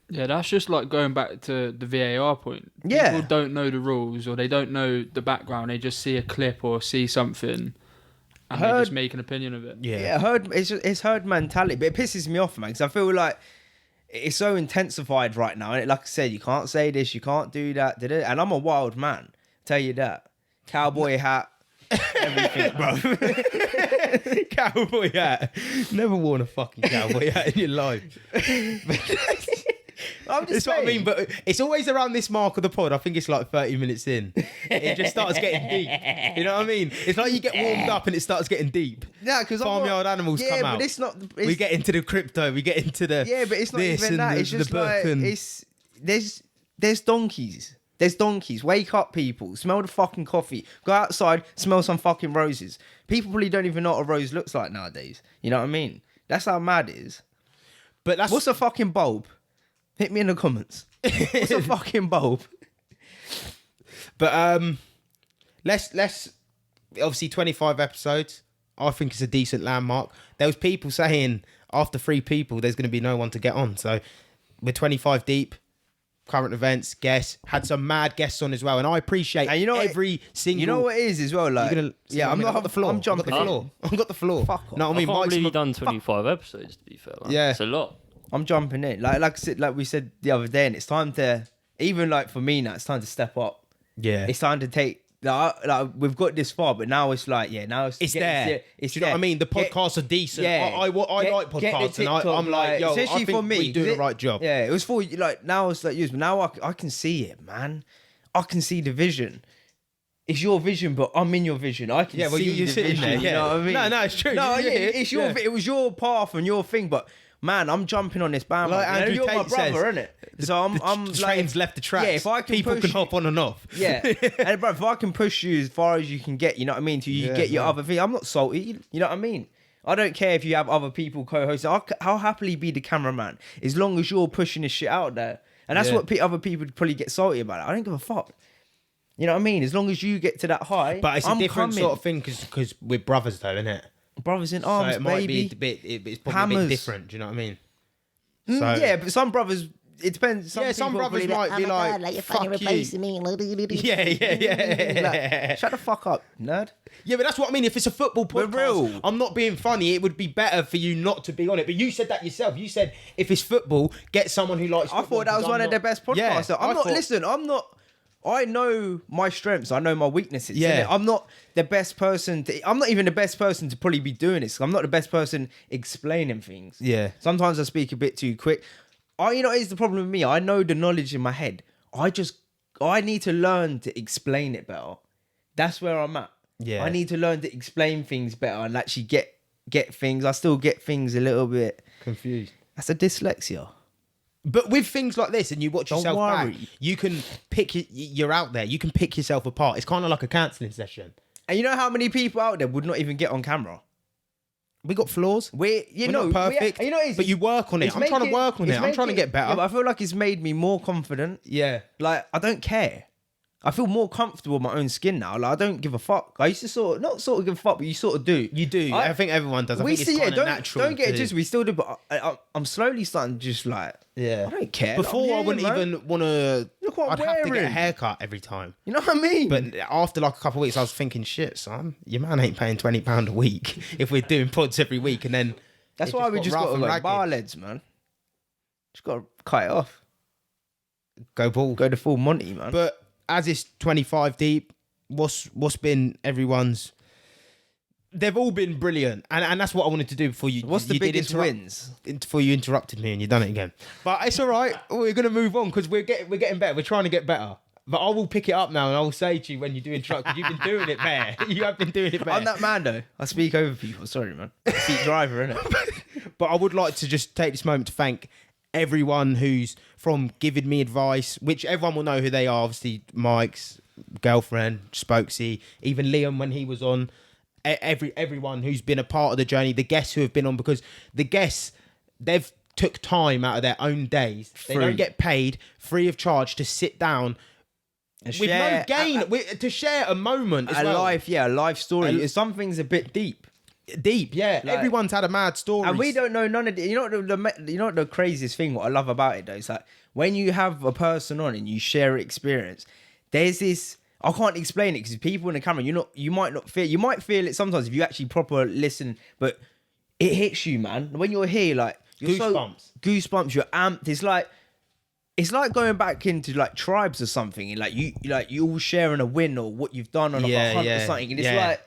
Yeah, that's just like going back to the VAR point. Yeah. People don't know the rules or they don't know the background. They just see a clip or see something and they just make an opinion of it. Yeah. It's herd mentality, but it pisses me off, man, because I feel like it's so intensified right now. And like I said, you can't say this, you can't do that, and I'm a wild man, tell you that. Cowboy hat, everything, bro. Cowboy hat. Never worn a fucking cowboy hat in your life. I'm just That's what I saying. mean, but it's always around this mark of the pod. I think it's like 30 minutes in. It just starts getting deep. You know what I mean? It's like you get warmed up and it starts getting deep. Yeah, because Farmyard animals come out. but it's not. It's, We get into the crypto. We get into the yeah, but it's not this even and that. the- It's just the like book and- there's donkeys. There's donkeys. Wake up, people. Smell the fucking coffee. Go outside. Smell some fucking roses. People probably don't even know what a rose looks like nowadays. You know what I mean? That's how mad it is. But that's What's a fucking bulb? Hit me in the comments. What's a fucking bulb? But let's obviously 25 episodes. I think it's a decent landmark. There was people saying after 3 people, there's going to be no one to get on. So we're 25 deep. Current events, guests, had some mad guests on as well, and I appreciate And you know every single. You know what it is as well? Like, You're gonna, yeah, I'm I not got the floor. I'm jumping. I got the floor. I got the floor. Fuck off. No, I I mean, can't Mike's believe you've my- done 25 episodes, to be fair. Man. Yeah. It's a lot. I'm jumping in. Like we said the other day, and it's time to even like for me now. It's time to step up. Yeah, It's time to take. Like we've got this far, but now it's like now it's it's get- there. It's Do you know there. what I mean? The Get- podcasts are decent. Yeah. I Get- like get the podcasts, and TikTok, I'm like, yo, I especially think for me, we do the 'cause right job. Yeah, it was for like now it's like you, but now I can see it, man. I can see the vision. It's your vision, but I'm in your vision. I can Yeah, well, see you're the sitting vision, there, You yeah. know what I mean? No, it's true. No, You're yeah, here. it's your. Yeah. It was your path and your thing, but man, I'm jumping on this bandwagon. Like Andrew you're my Tate brother, says, innit? So I'm The like, train's left the tracks. Yeah, if I can people push can you- hop on and off. Yeah, and bro, if I can push you as far as you can get, you know what I mean, till you Yeah, get your man. other thing. I'm not salty, you know what I mean. I don't care if you have other people co-hosting. I'll happily be the cameraman as long as you're pushing this shit out there. And that's Yeah. what other people probably get salty about. I don't give a fuck. You know what I mean? As long as you get to that high, But it's a I'm different coming. sort of thing because we're brothers, though, isn't it? Brothers in So arms, it might baby. be it's probably a Hammers. bit different. Do you know what I mean? Yeah, but some brothers, it depends. Some people brothers probably might be oh my like, God, like you're fuck fucking you. replacing me. Yeah. Like, shut the fuck up, nerd. Yeah, but that's what I mean. If it's a football We're podcast, real. I'm not being funny. It would be better for you not to be on it. But you said that yourself. You said if it's football, get someone who likes I football. thought that was because one I'm of the not- best podcasts. Yeah, I'm I not. thought- Listen, I'm not. I know my strengths. I know my weaknesses. Yeah. innit? I'm not the best person. I'm not even the best person to probably be doing this. I'm not the best person explaining things. Yeah. Sometimes I speak a bit too quick. Is the problem with me? I know the knowledge in my head. I need to learn to explain it better. That's where I'm at. Yeah. I need to learn to explain things better and actually get things. I still get things a little bit confused. That's a dyslexia. But with things like this, and you watch Don't yourself back, worry. you can you're out there. You can pick yourself apart. It's kind of like a counselling session. And you know how many people out there would not even get on camera? We got flaws. We're not perfect. But you work on it. I'm trying to work on it. I'm trying to get better. Yeah, but I feel like it's made me more confident. Yeah. Like, I don't care. I feel more comfortable in my own skin now. Like, I don't give a fuck. I used to not give a fuck, but you sort of do. You do. I think everyone does. I think it's kind of natural. Don't get it to- just. We still do, but I'm slowly starting to just like. Yeah. I don't care. Before I'm I here, wouldn't man. even want to. Look what I'd I'm have to get a wearing. haircut every time. You know what I mean? But after like a couple of weeks, I was thinking, shit, son, your man ain't paying £20 a week if we're doing pods every week, and then that's it why we just rough got to and go ragged. bar leads, man. Just got to cut it off. Go ball. Go the full Monty, man. But as it's 25 deep, what's been everyone's? They've all been brilliant, and that's what I wanted to do before you. What's the you did biggest interrupt- wins? Before you interrupted me and you done it again. But it's all right. We're gonna move on because we're getting better. We're trying to get better. But I will pick it up now and I will say to you when you do interrupt, 'cause you've been doing it better. You have been doing it better. I'm that man though. I speak over people. Sorry, man. Seat driver, innit? But I would like to just take this moment to thank everyone who's from giving me advice, which everyone will know who they are. Obviously, Mike's girlfriend, Spokesy, even Liam when he was on. Everyone who's been a part of the journey, the guests who have been on, because the guests, they've took time out of their own days. They Free. don't get paid, free of charge, to sit down And with share no gain, to share a moment as a well. life story. Some things a bit deep. Deep, yeah. Like- Everyone's had a mad story. And we don't know none of the. You know the craziest thing. What I love about it though is like when you have a person on and you share experience. There's this. I can't explain it because people in the camera. You might not feel. You might feel it sometimes if you actually proper listen. But it hits you, man. When you're here, like you're Goosebumps. Goosebumps. You're amped. It's like going back into like tribes or something. And you all sharing a win or what you've done on like, a hunt or something. And it's like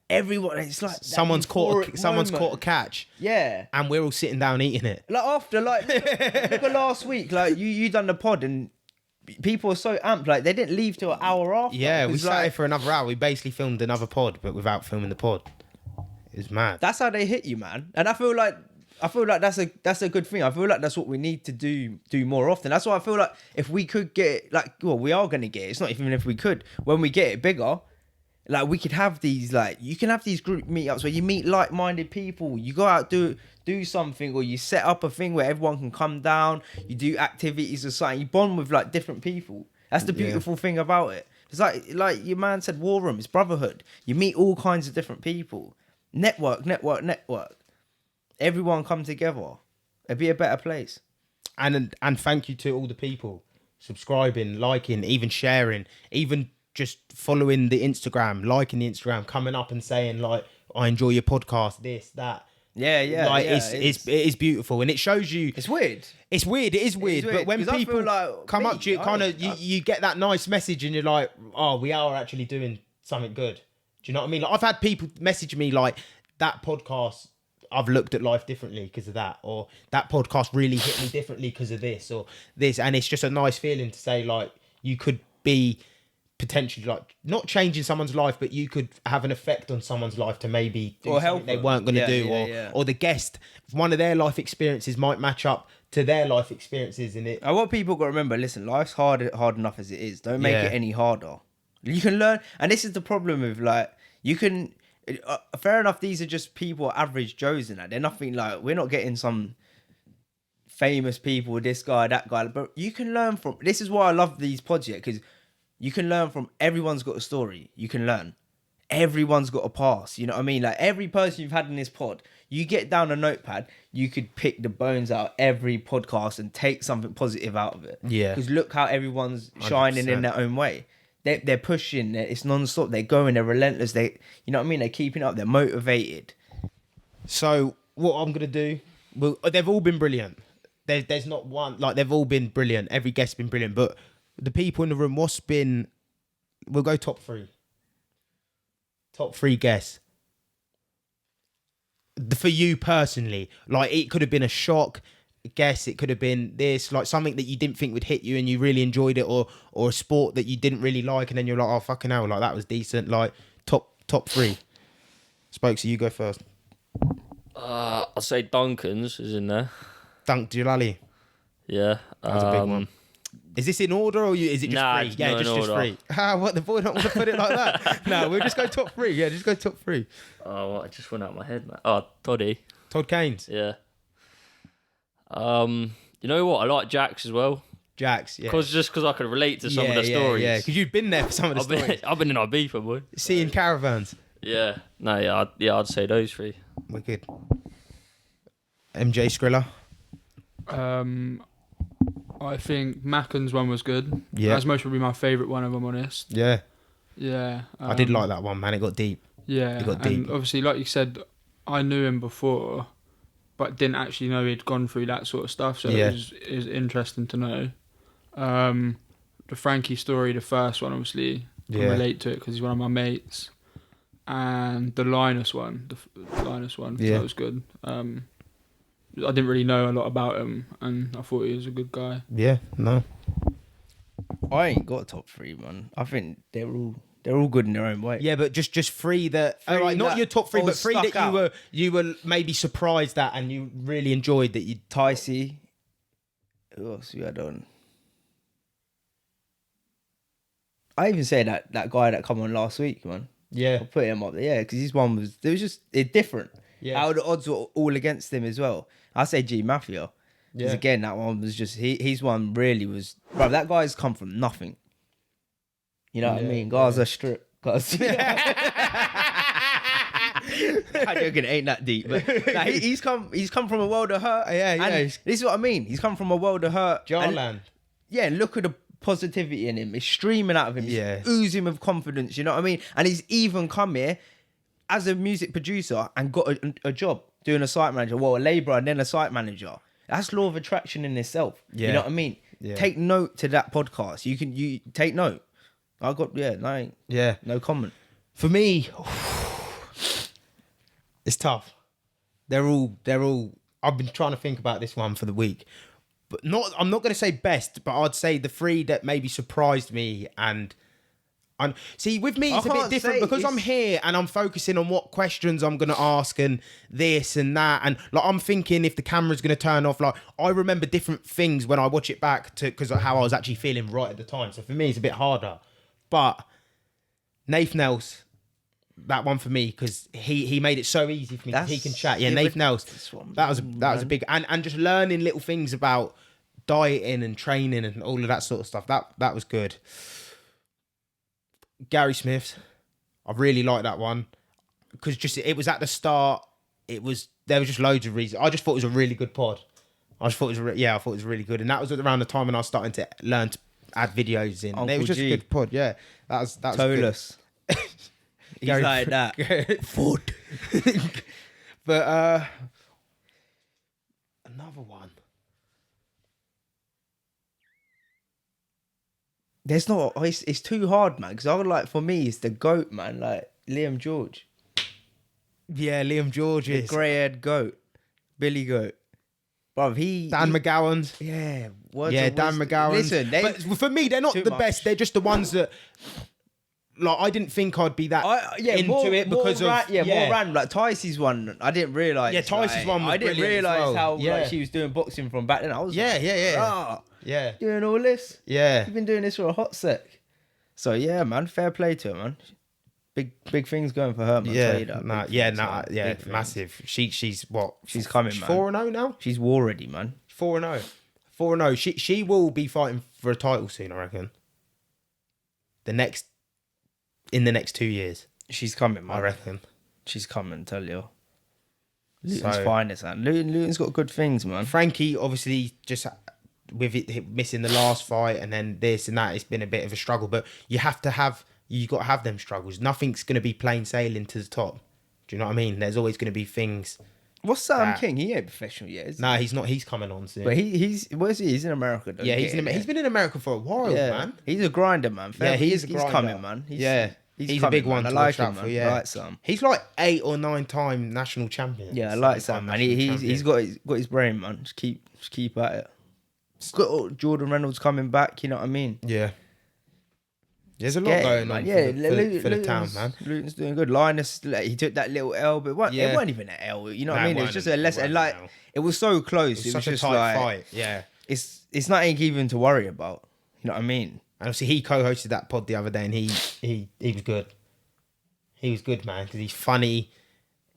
everyone. It's like that someone's caught euphoric a moment. catch. Yeah. And we're all sitting down eating it. Like after, look at last week, like you done the pod and people were so amped, like they didn't leave till an hour after. Yeah, It we was sat here for another hour. We basically filmed another pod, but without filming the pod. It was mad. That's how they hit you, man. And I feel like that's a good thing. I feel like that's what we need to do more often. That's why I feel like if we could get we are gonna get it. It's not even if we could. When we get it bigger, like we could have these you can have these group meetups where you meet like-minded people. You go out do something, or you set up a thing where everyone can come down. You do activities or something. You bond with like different people. That's the beautiful thing about it. It's like your man said, war room. It's brotherhood. You meet all kinds of different people. Network. Everyone come together. It'd be a better place. And thank you to all the people subscribing, liking, even sharing, even just following the Instagram, liking the Instagram, coming up and saying like, I enjoy your podcast, this, that. Yeah. Like yeah, it is beautiful, and it shows you. It's weird. It's weird. It is weird. But when 'cause I people feel like, come up mate, to you, kind of you get that nice message, and you're like, oh, we are actually doing something good. Do you know what I mean? Like I've had people message me like, that podcast, I've looked at life differently because of that, or that podcast really hit me differently because of this or this, and it's just a nice feeling to say like you could be potentially like not changing someone's life, but you could have an effect on someone's life to maybe do Or something help they them. weren't going to do, Yeah. or the guest, one of their life experiences might match up to their life experiences in it. And what people got to remember, listen, life's hard enough as it is. Don't make Yeah. it any harder. You can learn, and this is the problem with like you can. Fair enough, these are just people, average Joes in that. They're nothing like we're not getting some famous people, this guy, that guy. But you can learn from. This is why I love these pods, because you can learn from everyone's got a story. You can learn. everyone's got a pass. You know what I mean? Like every person you've had in this pod, you get down a notepad, you could pick the bones out of every podcast and take something positive out of it. Yeah. Because look how everyone's shining in 100%. their own way. They're pushing. It's non-stop. They're going. They're relentless. You know what I mean? They're keeping up. They're motivated. So what I'm gonna do? Well, they've all been brilliant. There's not one like they've all been brilliant. Every guest's been brilliant. But the people in the room, what's been? We'll go top three. Top three guests. For you personally, like it could have been a shock guess, it could have been this, like something that you didn't think would hit you and you really enjoyed it, or a sport that you didn't really like and then you're like, oh fucking hell, like that was decent. Like top three. Spokesy, you go first. I'll say Duncan's is in there. Dunk Jalali. Yeah. That was a big one. Is this in order or is it just Nah, three? it's Yeah, not in just order. three. What, the boy don't want to put it like that? No, we'll just go top three. Yeah, just go top three. Oh, what? It just went out of my head, man. Oh, Toddy. Todd Keynes. Yeah. You know what? I like Jax as well. Jax, yeah. Because I could relate to some of the stories. Yeah, because you've been there for some of the stories. I've been in Ibiza, boy. Seeing caravans. Yeah. No, I'd say those three. Wicked. MJ Skrilla. I think Macken's one was good. Yeah. That's most probably my favourite one, if I'm honest. Yeah. Yeah. I did like that one, man. It got deep. Yeah. It got and deep. obviously, like you said, I knew him before, but didn't actually know he'd gone through that sort of stuff. So Yeah. it was interesting to know. The Frankie story, the first one, obviously, I Yeah. relate to it because he's one of my mates. And the Linus one, Yeah. that was good. I didn't really know a lot about him, and I thought he was a good guy. Yeah, no. I ain't got a top three, man. I think they're all good in their own way. Yeah, but just three that, Three all right, not that your top three, all but three stuck that out. you were maybe surprised at and you really enjoyed that you. Ticey. Who else we had on? I even say that guy that come on last week, man. Yeah, I put him up there, yeah, because his one was different. Yeah. How the odds were all against him as well. I say G Mafia. Because Yeah. again, that one was just his one really was. Bro, that guy's come from nothing. You know what I Yeah, mean? Gaza Strip. Cause I'm joking, it ain't that deep, but nah, he's come from a world of hurt. Yeah, yeah. And this is what I mean. He's come from a world of hurt. and- Jarland. yeah, look at the positivity in him. It's streaming out of him. Yeah. It's oozing with confidence. You know what I mean? And he's even come here as a music producer and got a job doing a site manager. Well, a labourer and then a site manager. That's law of attraction in itself. Yeah. You know what I mean? Yeah. Take note to that podcast. You take note. I got Yeah. no comment. For me, it's tough. They're all. I've been trying to think about this one for the week, but I'm not going to say best, but I'd say the three that maybe surprised me and see, with me it's I a bit can't different say because I'm it's- here and I'm focusing on what questions I'm going to ask and this and that, and like I'm thinking if the camera's going to turn off. Like I remember different things when I watch it back to because of how I was actually feeling right at the time. So for me, it's a bit harder, but. Nath Nels, that one for me because he made it so easy for me. 'Cause he can chat. Yeah, Nath Nels. That was a big and just learning little things about dieting and training and all of that sort of stuff. That was good. Gary Smith's, I really like that one because just it was at the start. There was just loads of reasons. I just thought it was a really good pod. I thought it was really good, and that was around the time when I was starting to learn to add videos in. Uncle It was just G. a good pod. Yeah, that was good. Tolus. He's Gary like that. Food. But another one. There's not. It's too hard, man. Because I would like, for me, it's the goat, man. Like Liam George, Yeah, Liam George's. grey-haired goat, Billy Goat, bro. Dan McGowan's. yeah, words Yeah, of Dan wisdom. McGowan's. Listen, but for me, they're not too the much. best. They're just the ones that, like, I didn't think I'd be that into it because more of more random. Like Ticey's one, I didn't realize. Yeah, Ticey's one was I didn't brilliant as realize well. how Yeah. like she was doing boxing from back then. I was Yeah, like, yeah. "Rah, Yeah, doing all this. yeah. You've been doing this for a hot sec." So yeah, man, fair play to her, man. Big things going for her, man. Tell you that. Big things, man. Big things. massive. She's what? She's coming, man. 4-0 now. She's war ready, man. 4-0. 4-0. She will be fighting for a title soon, I reckon. In the next 2 years. She's coming, man. I reckon. She's coming, tell you. Luton's So- finest, man. Luton's got good things, man. Frankie, obviously, just with it missing the last fight and then this and that, it's been a bit of a struggle. But you got to have them struggles. Nothing's going to be plain sailing to the top. Do you know what I mean? There's always going to be things. What's Sam That- King? He ain't professional yet, is he? No, he's not. He's coming on soon. But where's he? He's in America, though. yeah, he's been in America for a while, yeah. man. He's a grinder, man. Yeah, he's a he's grinder. coming, man. He's He's a coming, big one man. to I watch like out him, for. man. Yeah, I like Sam. He's like 8 or 9 time national champion. Yeah, I like Sam, 7 time man. national He's champion. got his brain, man. Just keep at it. Got Jordan Reynolds coming back. You know what I mean? Yeah. There's a lot Yeah, going man. on Yeah, for the town, man. Luton's doing good. Linus, like, he took that little L, but it wasn't Yeah. even an L. You know what Nah, I mean? it It was just a weren't. lesson. It weren't Like an L. it was so close. It's It was such a just tight like fight. Yeah. it's nothing even to worry about. You know what I mean? And obviously he co-hosted that pod the other day, and he was good. He was good, man, because he's funny.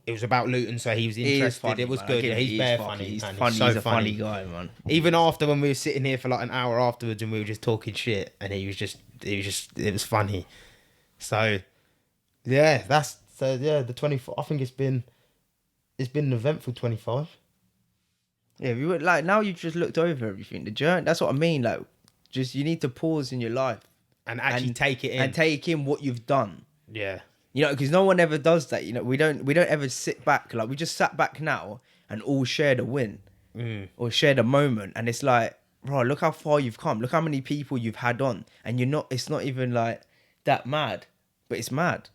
It was about Luton, so he was He is interested. funny, It was man. good. I get Yeah, it. he's He is bare funny. funny. He's man. funny. So He's a funny funny guy, man. Even after when we were sitting here for like an hour afterwards, and we were just talking shit, and it was funny. So yeah, the 24. I think it's been an eventful 25. Yeah, we were like now you've just looked over everything. The journey. That's what I mean. Like, just you need to pause in your life And actually take it in. and take in what you've done. Yeah. You know, because no one ever does that. You know, we don't ever sit back. Like we just sat back now and all shared a win or shared a moment, and it's like, bro, look how far you've come. Look how many people you've had on, and you're not. It's not even like that mad, but it's mad.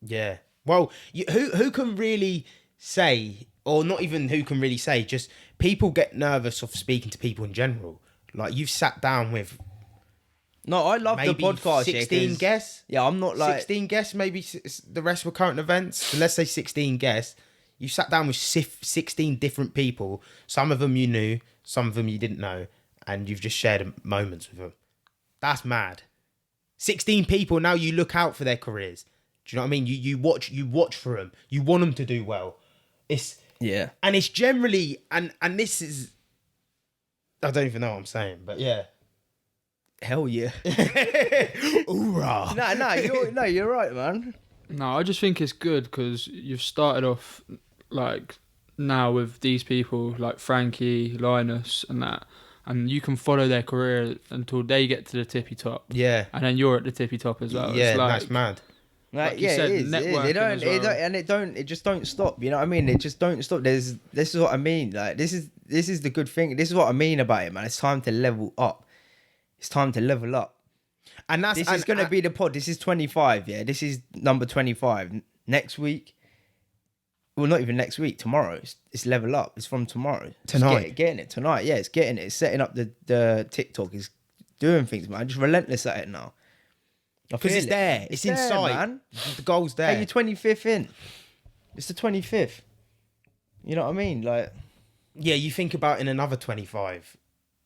Yeah. Well, who can really say, or not even who can really say, just people get nervous of speaking to people in general. Like you've sat down with No, I love maybe the podcast. 16 'cause- guests. Yeah, I'm not like 16 guests, maybe the rest were current events. So let's say 16 guests. You sat down with 16 different people. Some of them you knew, some of them you didn't know, and you've just shared moments with them. That's mad. 16 people, now you look out for their careers. Do you know what I mean? You watch for them. You want them to do well. yeah. And it's generally, and this is, I don't even know what I'm saying, but yeah. Hell yeah. Hoorah. You're right, man. No, I just think it's good because you've started off like now with these people like Frankie, Linus, and that, and you can follow their career until they get to the tippy top, Yeah. and then you're at the tippy top as well. Yeah, It's like, that's mad. Like, Like you yeah, said, it is. networking It as well. it just don't stop. You know what I mean? It just don't stop. This is what I mean. Like this is the good thing. This is what I mean about it, man. It's time to level up. It's time to level up. And that's This is gonna be the pod. This is 25. Yeah, this is number 25. Next week, well, not even next week. Tomorrow, it's level up. It's from tomorrow. It's Tonight. getting it tonight. Yeah, it's getting it. It's setting up the TikTok. It's doing things, man. Just relentless at it now. because it's there. It's in there, sight. man. The goal's there. Hey, you're 25th in. It's the 25th. You know what I mean? Like, Yeah, you think about in another 25,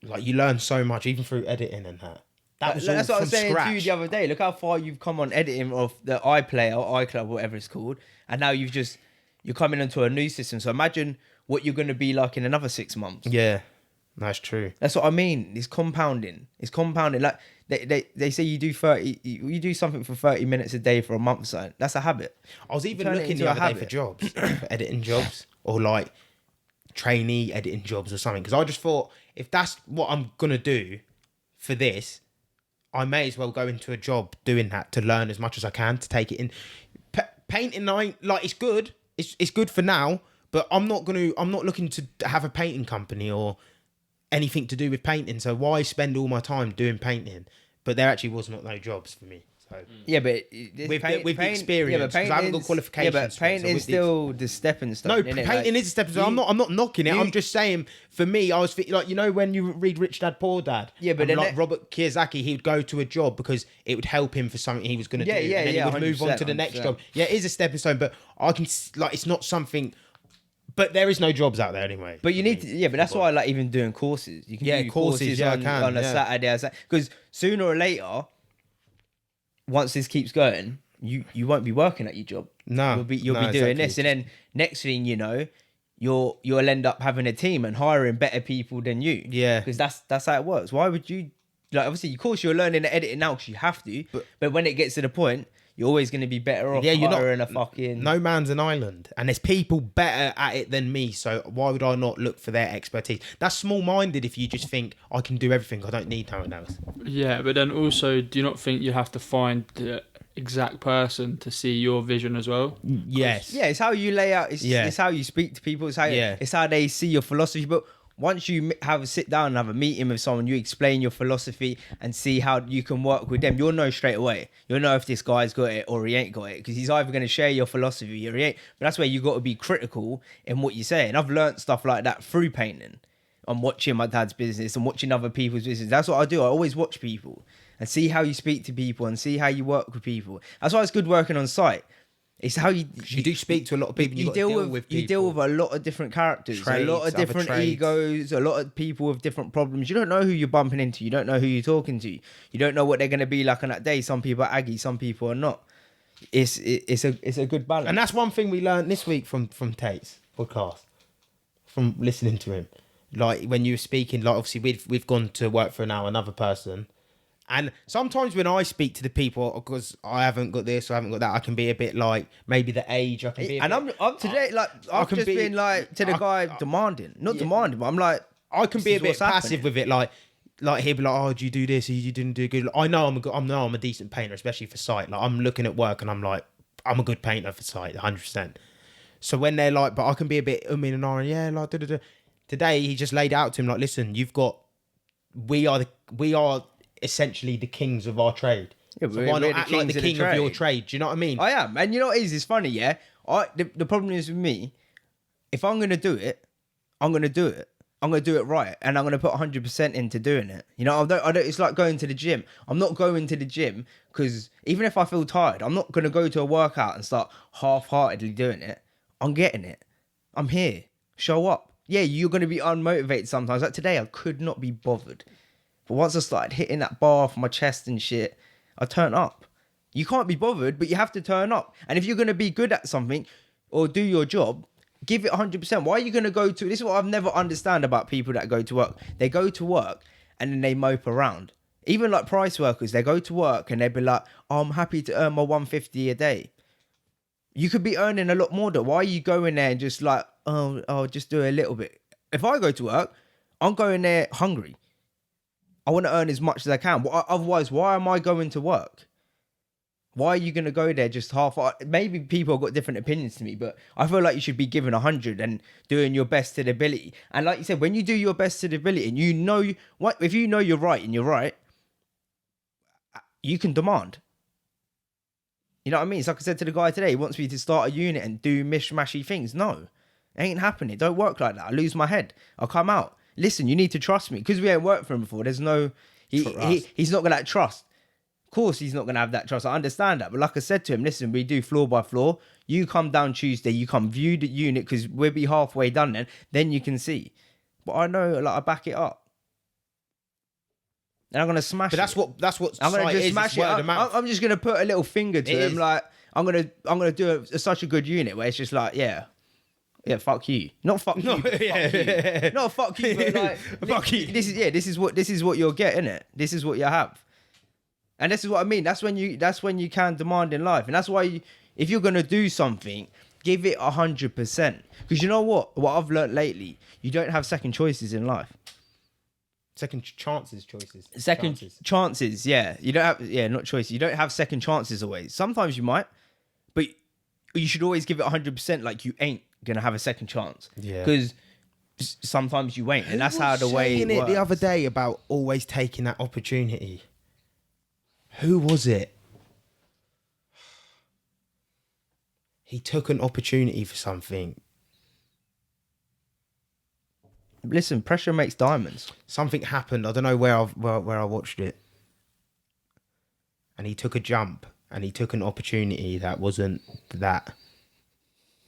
like you learn so much even through editing and that. That was all that's what I was from saying to you scratch. the other day. Look how far you've come on editing of the iPlayer or iCloud, whatever it's called, and now you're coming into a new system. So imagine what you're going to be like in another 6 months. Yeah, that's true. That's what I mean. It's compounding. It's compounding. Like they say you do something for 30 minutes a day for a month or something. That's a habit. I was even Turn it looking into the a other day for habit. jobs, for editing jobs, or like trainee editing jobs or something. Because I just thought, if that's what I'm gonna do for this, I may as well go into a job doing that to learn as much as I can to take it in. Painting, it's good. It's good for now, but I'm not looking to have a painting company or anything to do with painting. So why spend all my time doing painting? But there actually was no jobs for me. So Yeah, but With the experience, 'cause I haven't got qualifications Yeah, but for it, so painting with is the- still the stepping stone. no, innit? painting Like, is a step. I'm not knocking it. you- I'm just saying. For me, I was like, when you read Rich Dad Poor Dad. Yeah, but and then like Robert Kiyosaki, he would go to a job because it would help him for something he was going to Yeah, do. yeah, and then yeah, he would move on to the 100%, next 100%. job. Yeah, it is a stepping stone, but I can it's not something. But there is no jobs out there anyway. But you for need me. to, yeah, but that's why I like even doing courses. You can Yeah, do courses, yeah, I on, can, on a yeah. Saturday, because sooner or later, once this keeps going, you won't be working at your job. No, you'll be no, doing exactly. this, and then next thing you know, you'll end up having a team and hiring better people than you. Yeah. because that's how it works. Why would you? Like, obviously, of course, you're learning the editing now because you have to. But when it gets to the point, you're always going to be better off hiring a fucking... No man's an island, and there's people better at it than me. So why would I not look for their expertise? That's small-minded if you just think I can do everything. I don't need no one else. Yeah, but then also, do you not think you have to find the exact person to see your vision as well? Yes. Yeah, it's how you lay out. It's how you speak to people. It's how they see your philosophy. But once you have a sit down and have a meeting with someone, you explain your philosophy and see how you can work with them. You'll know straight away. You'll know if this guy's got it or he ain't got it, because he's either going to share your philosophy or he ain't. But that's where you got to be critical in what you say. And I've learnt stuff like that through painting. I'm watching my dad's business and watching other people's business. That's what I do. I always watch people and see how you speak to people and see how you work with people. That's why it's good working on site. It's how you do speak to a lot of people. You deal with people. You deal with a lot of different characters, Trades, a lot of different egos, a lot of people with different problems. You don't know who you're bumping into. You don't know who you're talking to. You don't know what they're going to be like on that day. Some people are aggy, some people are not. It's a good balance. And that's one thing we learned this week from Tate's podcast, from listening to him. Like when you were speaking, like obviously we've gone to work for now another person. And sometimes when I speak to the people, because I haven't got this, I haven't got that, I can be a bit like maybe the age. I can be, I'm today like I've just been like to the guy demanding, not demanding, but I'm like I can be a bit passive with it, like he'll be like, oh, do you do this? Or you didn't do good. I know I'm a decent painter, especially for site. Like I'm looking at work and I'm like, I'm a good painter for site, 100%. So when they're like, but I can be a bit and yeah, like da. Today he just laid out to him like, listen, we are essentially the kings of our trade. Yeah, so why not act like the king of your trade? Do you know what I mean? I am. And you know what is? It's funny, yeah? The problem is with me, if I'm going to do it, I'm going to do it. I'm going to do it right. And I'm going to put 100% into doing it. You know, I don't, it's like going to the gym. I'm not going to the gym because even if I feel tired, I'm not going to go to a workout and start half-heartedly doing it. I'm getting it. I'm here. Show up. Yeah, you're going to be unmotivated sometimes. Like today, I could not be bothered. But once I started hitting that bar off my chest and shit, I turn up. You can't be bothered, but you have to turn up. And if you're going to be good at something or do your job, give it 100%. Why are you going to go to... This is what I've never understand about people that go to work. They go to work and then they mope around. Even like price workers, they go to work and they'll be like, oh, I'm happy to earn my 150 a day. You could be earning a lot more though. Why are you going there and just like, oh, I'll just do a little bit? If I go to work, I'm going there hungry. I want to earn as much as I can. Otherwise, why am I going to work? Why are you going to go there just half? Maybe people have got different opinions to me, but I feel like you should be given 100 and doing your best to the ability. And like you said, when you do your best to the ability and you know what, if you know you're right and you're right, you can demand. You know what I mean? It's like I said to the guy today, he wants me to start a unit and do mishmashy things. No, it ain't happening. It don't work like that. I lose my head. I'll come out. Listen, you need to trust me. Because we ain't worked for him before, there's no... He's not going to have trust. Of course he's not going to have that trust. I understand that. But like I said to him, listen, we do floor by floor. You come down Tuesday, you come view the unit because we'll be halfway done then you can see. But I know, like, I back it up. And I'm going to smash it. But that's what I'm going to just smash it. I'm just going to put a little finger to him. Like, I'm going to do such a good unit where it's just like, yeah, fuck you. Not fuck you. Fuck you. Not fuck you, but like fuck you. This is what you'll get, innit? This is what you have. And this is what I mean. That's when you can demand in life. And that's why if you're gonna do something, give it 100%. Because you know what? What I've learned lately, you don't have second choices in life. Second chances, choices. Chances, yeah. You don't have not choices. You don't have second chances always. Sometimes you might, but you should always give it 100%. Like you ain't gonna have a second chance. Yeah. Because sometimes you ain't, and that's how the way it works. The other day about always taking that opportunity. Who was it? He took an opportunity for something. Listen, pressure makes diamonds. Something happened. I don't know where I watched it. And he took a jump and he took an opportunity that wasn't that.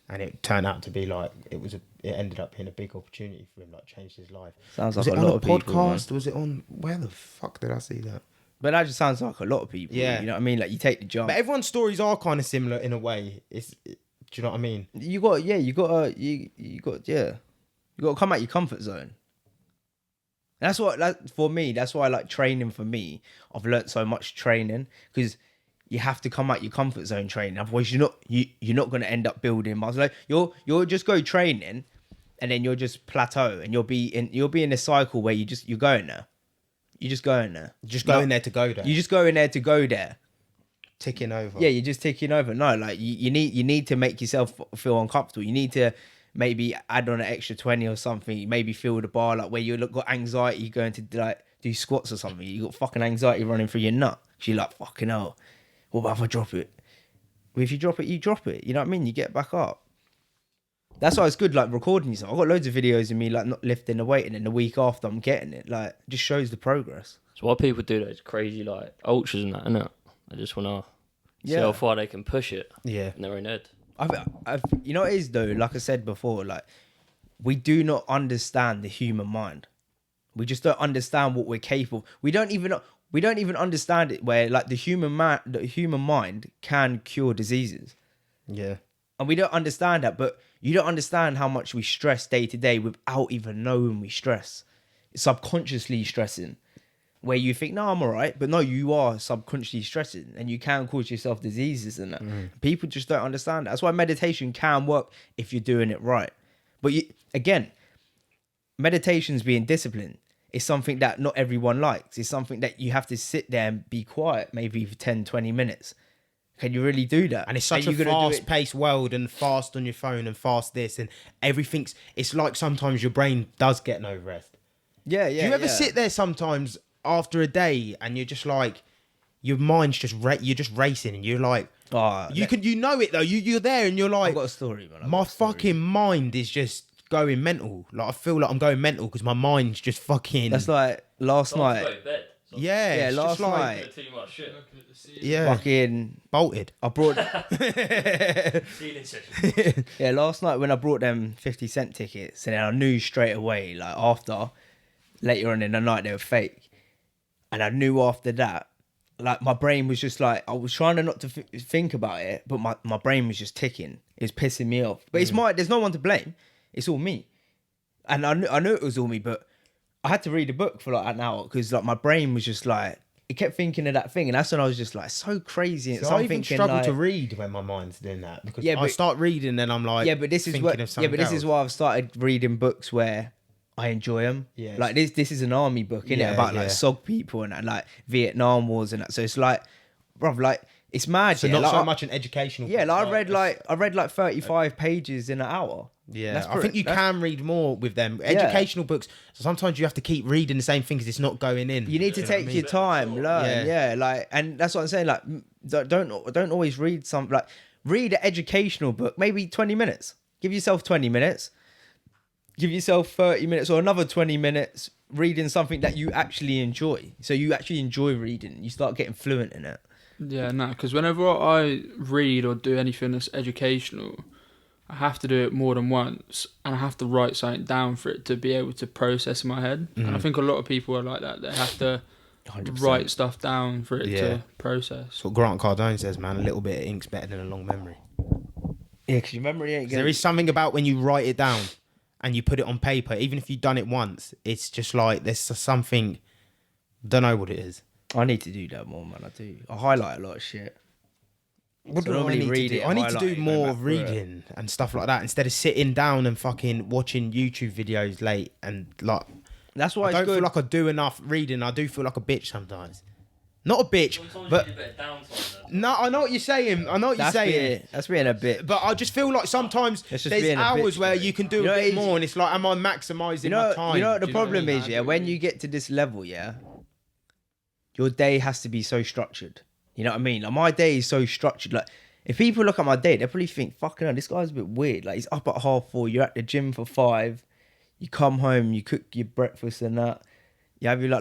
And it turned out to be like it ended up being a big opportunity for him, like changed his life. Sounds like a lot of people. Podcast? Was it on where the fuck did I see that? But that just sounds like a lot of people. Yeah, you know what I mean. Like you take the jump. But everyone's stories are kind of similar in a way. Do you know what I mean? You got to come out your comfort zone. That's what for me. That's why I like training. For me, I've learnt so much training because you have to come out your comfort zone training. Otherwise, you're not going to end up building muscle. Like you'll just go training, and then you'll just plateau, and you'll be in a cycle where you're going there. You're just going there. Just going there to go there. You just go in there to go there. Ticking over. Yeah, you're just ticking over. No, like you need to make yourself feel uncomfortable. You need to maybe add on an extra 20 or something. Maybe feel the bar like where you got anxiety going to like do squats or something. You got fucking anxiety running through your nut. You're like, fucking hell. What about if I drop it? Well, if you drop it, you drop it. You know what I mean? You get back up. That's why it's good, like recording yourself. I've got loads of videos of me like not lifting the weight, and then the week after I'm getting it. Like, it just shows the progress. So why people do those crazy like ultras and that, innit? They just want to see how far they can push it. Yeah. In their own head. I've you know what it is though. Like I said before, like we do not understand the human mind. We just don't understand what we're capable. We don't even understand it. Where like the human mind can cure diseases. Yeah. And we don't understand that, but you don't understand how much we stress day to day without even knowing we stress. It's subconsciously stressing. Where you think, no, I'm all right. But no, you are subconsciously stressing, and you can cause yourself diseases and that. People just don't understand that. That's why meditation can work if you're doing it right. But again, meditation's being disciplined. It's something that not everyone likes. It's something that you have to sit there and be quiet maybe for 10, 20 minutes. Can you really do that? And it's such a fast-paced world, and fast on your phone, and fast this, and everything's... It's like sometimes your brain does get no rest. Yeah. Do you ever sit there sometimes after a day and you're just like... Your mind's just... You're just racing, and you're like... You know it, though. You're there, and you're like... I've got a story, man. My fucking mind is just going mental. Like, I feel like I'm going mental because my mind's just fucking... That's like last night. Go to bed. Yeah, it's last just like... night. Too much shit. Yeah. Fucking... Bolted. I brought... Ceiling session. Yeah, last night when I brought them 50-cent tickets, and then I knew straight away, like after, later on in the night, they were fake. And I knew after that, like my brain was just like, I was trying to not to think about it, but my brain was just ticking. It was pissing me off. But there's no one to blame. It's all me. And I knew it was all me, but I had to read a book for like an hour because like my brain was just like, it kept thinking of that thing. And that's when I was just like, so crazy. And So I even struggle to read when my mind's doing that because I start reading and I'm like, but this is why I've started reading books where I enjoy them. Yeah. Like this is an army book, innit? Yeah, About like SOG people and like Vietnam Wars and that. So it's like, bruv, like it's mad. So yeah? not like, so much an educational. Yeah, book. like I read like 35 pages in an hour. Yeah, I think you can read more with them. Educational books, so sometimes you have to keep reading the same thing because it's not going in. You need to take your time, learn. Yeah, like, and that's what I'm saying. Like, don't always read read an educational book, maybe 20 minutes. Give yourself 20 minutes. Give yourself 30 minutes or another 20 minutes reading something that you actually enjoy. So you actually enjoy reading. You start getting fluent in it. Yeah, no, because whenever I read or do anything that's educational, I have to do it more than once, and I have to write something down for it to be able to process in my head. And I think a lot of people are like that. They have to 100%. write stuff down for it to process. That's what Grant Cardone says, man. A little bit of ink's better than a long memory. Yeah, because your memory ain't There is something about when you write it down and you put it on paper, even if you've done it once, it's just like there's something. Don't know what it is. I need to do that more, man. I do. I highlight a lot of shit. What So do I normally need read to do? it, I need to highlight do it, go more back through it. reading and stuff like that instead of sitting down and fucking watching YouTube videos late and like. That's why I it's don't good. feel like I do enough reading. I do feel like a bitch sometimes. Not a bitch, Sometimes but you need a bit of downtime then. no, I know what you're saying. I know what you're saying. That's being a bit. But I just feel like sometimes It's just there's being a hours bitch, where though. you can do You know, a bit it's- more, and it's like, am I maximising my time? You know what the Do you know problem what I mean? is, yeah? When you get to this level, yeah, your day has to be so structured. You know what I mean? Like, my day is so structured. Like, if people look at my day, they probably think, fucking hell, this guy's a bit weird. Like, he's up at 4:30, you're at the gym for 5, you come home, you cook your breakfast and that. You have your,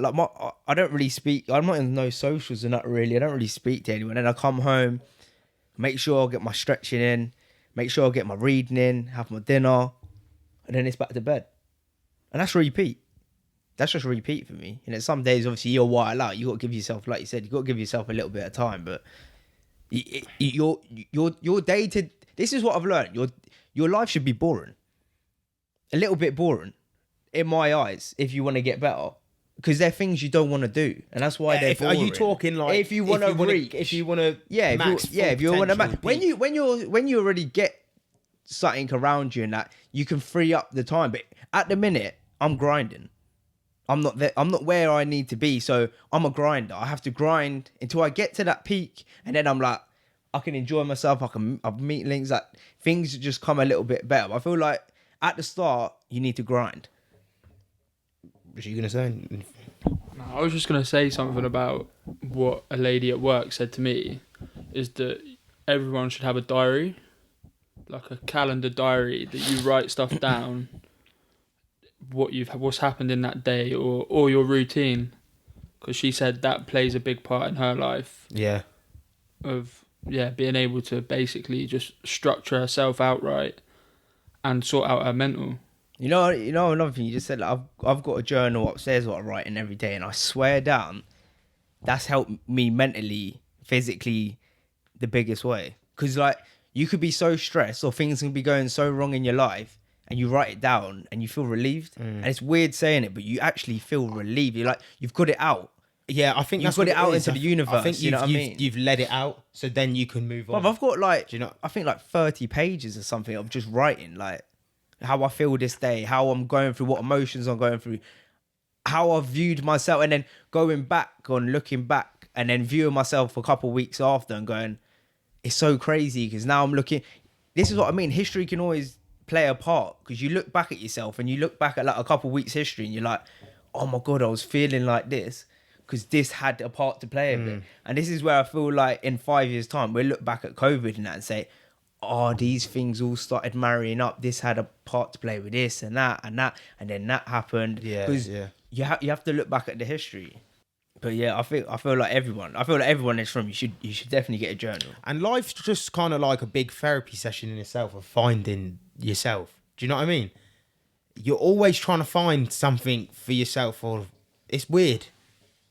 I don't really speak, I'm not in no socials and that really. I don't really speak to anyone. Then I come home, make sure I get my stretching in, make sure I get my reading in, have my dinner, and then it's back to bed. And that's repeat. That's just repeat for me. You know, some days, obviously, you're wild out. You got to give yourself, like you said, you got to give yourself a little bit of time. But your day to... This is what I've learned. Your life should be boring. A little bit boring, in my eyes, if you want to get better. because they're things you don't want to do, and that's why they're Are boring. you talking like if you want to reach, if you want to if you want to when you already get something around you and that, you can free up the time. But at the minute, I'm grinding. I'm not there. I'm not where I need to be. So I'm a grinder. I have to grind until I get to that peak, and then I'm like, I can enjoy myself. I meet links that things just come a little bit better. I feel like at the start you need to grind. What are you gonna say? No, I was just going to say something about what a lady at work said to me, is that everyone should have a diary, like a calendar diary that you write stuff down, what's happened in that day or your routine, because she said that plays a big part in her life Yeah. of being able to basically just structure herself outright and sort out her mental. You know another thing you just said. Like, I've got a journal upstairs what I write in every day, and I swear down, that's helped me mentally, physically, the biggest way. Because like you could be so stressed or things can be going so wrong in your life, and you write it down and you feel relieved. And it's weird saying it, but you actually feel relieved. You're like you've got it out. Yeah, I think You've that's got what it out is. into the universe. I think you know what I mean? you've let it out, so then you can move on. But I've got like, Do you know? I think like 30 pages or something of just writing, like how I feel this day, how I'm going through, what emotions I'm going through, how I've viewed myself, and then going back on looking back and then viewing myself a couple of weeks after and going, it's so crazy because now I'm looking. This is what I mean. History can always play a part because you look back at yourself and you look back at like a couple of weeks history and you're like, oh my God, I was feeling like this because this had a part to play in it. And this is where I feel like in 5 years' time, we'll look back at COVID and that and say, oh, these things all started marrying up. This had a part to play with this and that, and then that happened. Yeah, because yeah. you have to look back at the history. But yeah, I feel like everyone in this room, you should definitely get a journal. And life's just kind of like a big therapy session in itself of finding yourself. Do you know what I mean? You're always trying to find something for yourself, or it's weird.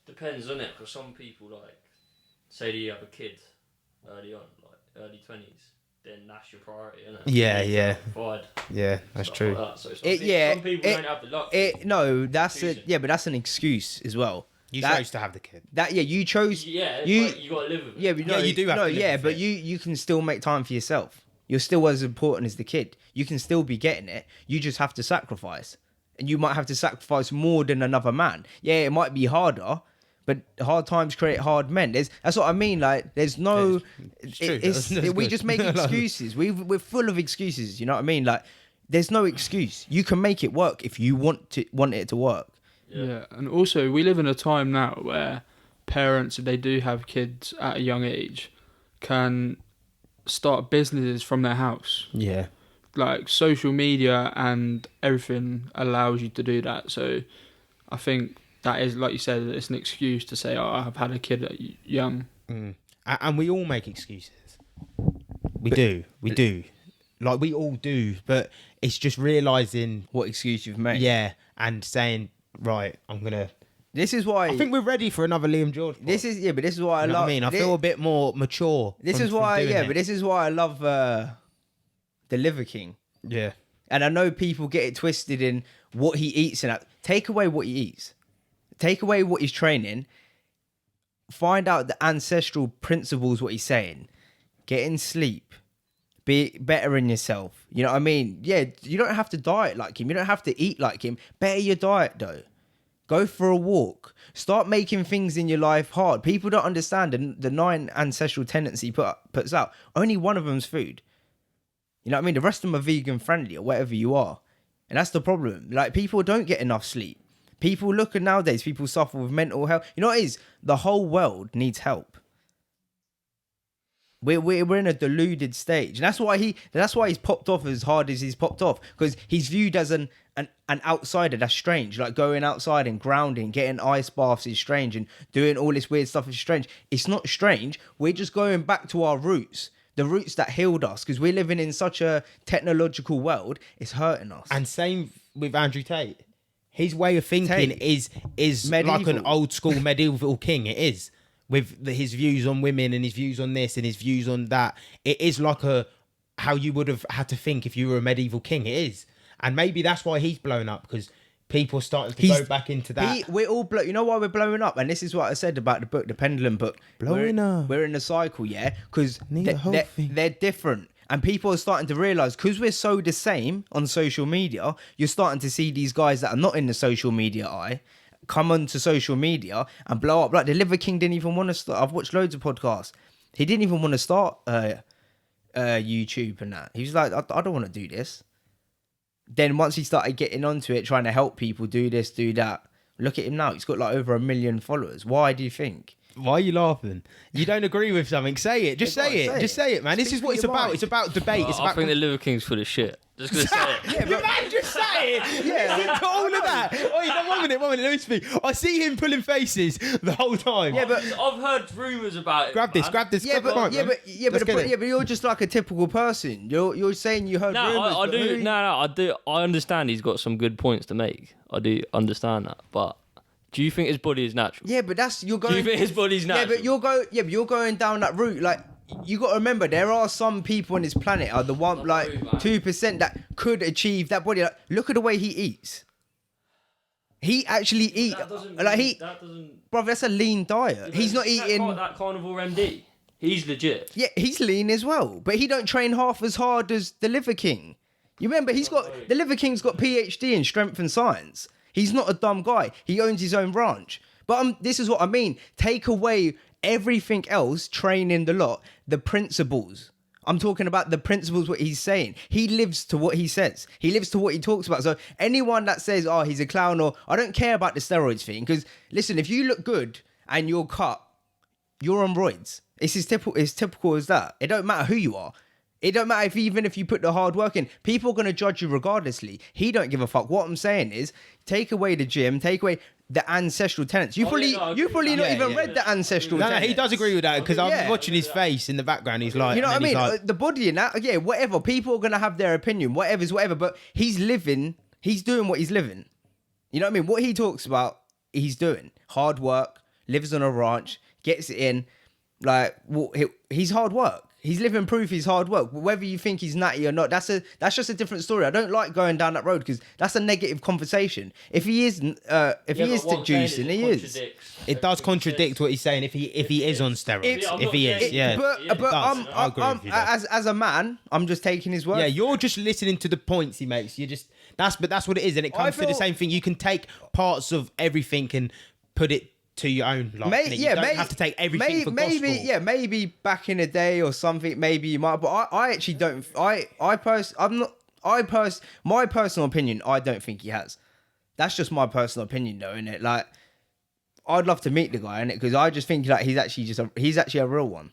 Depends on it, because some people like say that you have a kid early on, like early 20s, then that's your priority, isn't it? Yeah, You need yeah. to provide Yeah, that's stuff true. like that. So some people don't have the luck. But that's an excuse as well. You That- chose to have the kid. You chose. Yeah, you but you got to live with it. Yeah, but Yeah, you do have to live with but it. you can still make time for yourself. You're still as important as the kid. You can still be getting it. You just have to sacrifice, and you might have to sacrifice more than another man. Yeah, it might be harder, but hard times create hard men. That's what I mean. Like, there's no. It's true. It's, That's we good. just make excuses. We're full of excuses. You know what I mean? Like, there's no excuse. You can make it work if you want it to work. Yeah, and also we live in a time now where parents, if they do have kids at a young age, can start businesses from their house. Yeah. Like social media and everything allows you to do that. So I think that is, like you said, it's an excuse to say, oh, I've had a kid at young. And we all make excuses. We do. Like, we all do. But it's just realising, What excuse you've made? yeah, and saying, right, I'm going to... This is why. I think we're ready for another Liam George. This is why you know I love. what I mean? I feel a bit more mature. This from is why, doing it. but this is why I love the Liver King. Yeah. And I know people get it twisted in what he eats and that. Take away what he eats. Take away what he's training. Find out the ancestral principles, what he's saying. Get in sleep. Be better in yourself. You know what I mean? Yeah, you don't have to diet like him. You don't have to eat like him. Better your diet, though. Go for a walk. Start making things in your life hard. People don't understand the 9 ancestral tendency puts out. Only one of them's food. You know what I mean? The rest of them are vegan friendly or whatever you are. And that's the problem. Like, people don't get enough sleep. People look at nowadays, people suffer with mental health. You know what it is? The whole world needs help. We're in a deluded stage. And that's why he's popped off as hard as he's popped off. Because he's viewed as an outsider. That's strange. Like, going outside and grounding, getting ice baths is strange, and doing all this weird stuff is strange. It's not strange. We're just going back to our roots. The roots that healed us. Because we're living in such a technological world. It's hurting us. And same with Andrew Tate. His way of thinking is Medieval. like an old school medieval king. It is. With his views on women and his views on this and his views on that. It is like how you would have had to think if you were a medieval king. It is. And maybe that's why he's blown up, because people starting to go back into that. We're all you know why we're blowing up, and this is what I said about the book, the Pendulum book. Blowing up. We're in a cycle, yeah, because thing. they're different, and people are starting to realize because we're so the same on social media. You're starting to see these guys that are not in the social media eye come onto social media and blow up. Like the Liver King didn't even want to start. I've watched loads of podcasts. He didn't even want to start YouTube and that. He was like, I don't want to do this. Then once he started getting onto it, trying to help people do this, do that, look at him now. He's got like over 1 million followers. Why do you think? Why are you laughing? You don't agree with something? Say it. Just say it. Just say it, man. This is what it's about. It's about debate. It's I about. think the Liver King's full of shit. Just gonna say it. Yeah, but Man, just say it. Yeah. Listen to all of that. Oh, no, 1 minute. Let me speak. I see him pulling faces the whole time. Yeah, but I've heard rumours about it. grab this. man. Grab this. yeah, grab the mic, man. Let's get it. but you're just like a typical person. You're saying you heard No, rumors. I but do. who- No, I do. I understand he's got some good points to make. I do understand that. But do you think his body is natural? Yeah, but you're Do going. you think his body's natural? Yeah, but you're going down that route. Like you got to remember, there are some people on this planet are the one like true, man. 2% that could achieve that body. Like, look at the way he eats. He actually eat That doesn't. like he, That doesn't. bro. That's a lean diet. He's not eating. That carnivore MD. He's legit. Yeah, he's lean as well, but he don't train half as hard as the Liver King. You remember, the Liver King's got PhD in strength and science. He's not a dumb guy. He owns his own ranch. But this is what I mean. Take away everything else, training the lot, the principles. I'm talking about the principles, what he's saying. He lives to what he says. He lives to what he talks about. So anyone that says, oh, he's a clown, or I don't care about the steroids thing, because listen, if you look good and you're cut, you're on roids. It's as typical as that. It don't matter who you are. It don't matter even if you put the hard work in. People are going to judge you regardlessly. He don't give a fuck. What I'm saying is, take away the gym, take away the ancestral tenets. You probably not even read the ancestral No, tenets. he does agree with that because I'm Yeah. watching his face in the background. He's like, You know what I and mean? then he's like, The body and that, yeah, whatever. People are going to have their opinion, whatever's whatever, but he's doing what he's living. You know what I mean? What he talks about, he's doing. Hard work, lives on a ranch, gets it in. Like, he's hard work. He's living proof he's hard work. Whether you think he's natty or not, that's just a different story. I don't like going down that road because that's a negative conversation. If he is juicing, he is. it does contradict what he's saying if he is on steroids. If he is, yeah. But it does. I agree with you there. as a man, I'm just taking his word. Yeah, you're just listening to the points he makes. That's what it is, and it comes to the same thing. You can take parts of everything and put it to your own life. You don't have to take everything for gospel. Maybe back in the day or something. Maybe you might, but I actually don't. My personal opinion, I don't think he has. That's just my personal opinion, though, isn't it? Like, I'd love to meet the guy, innit? Because I just think like he's actually a real one.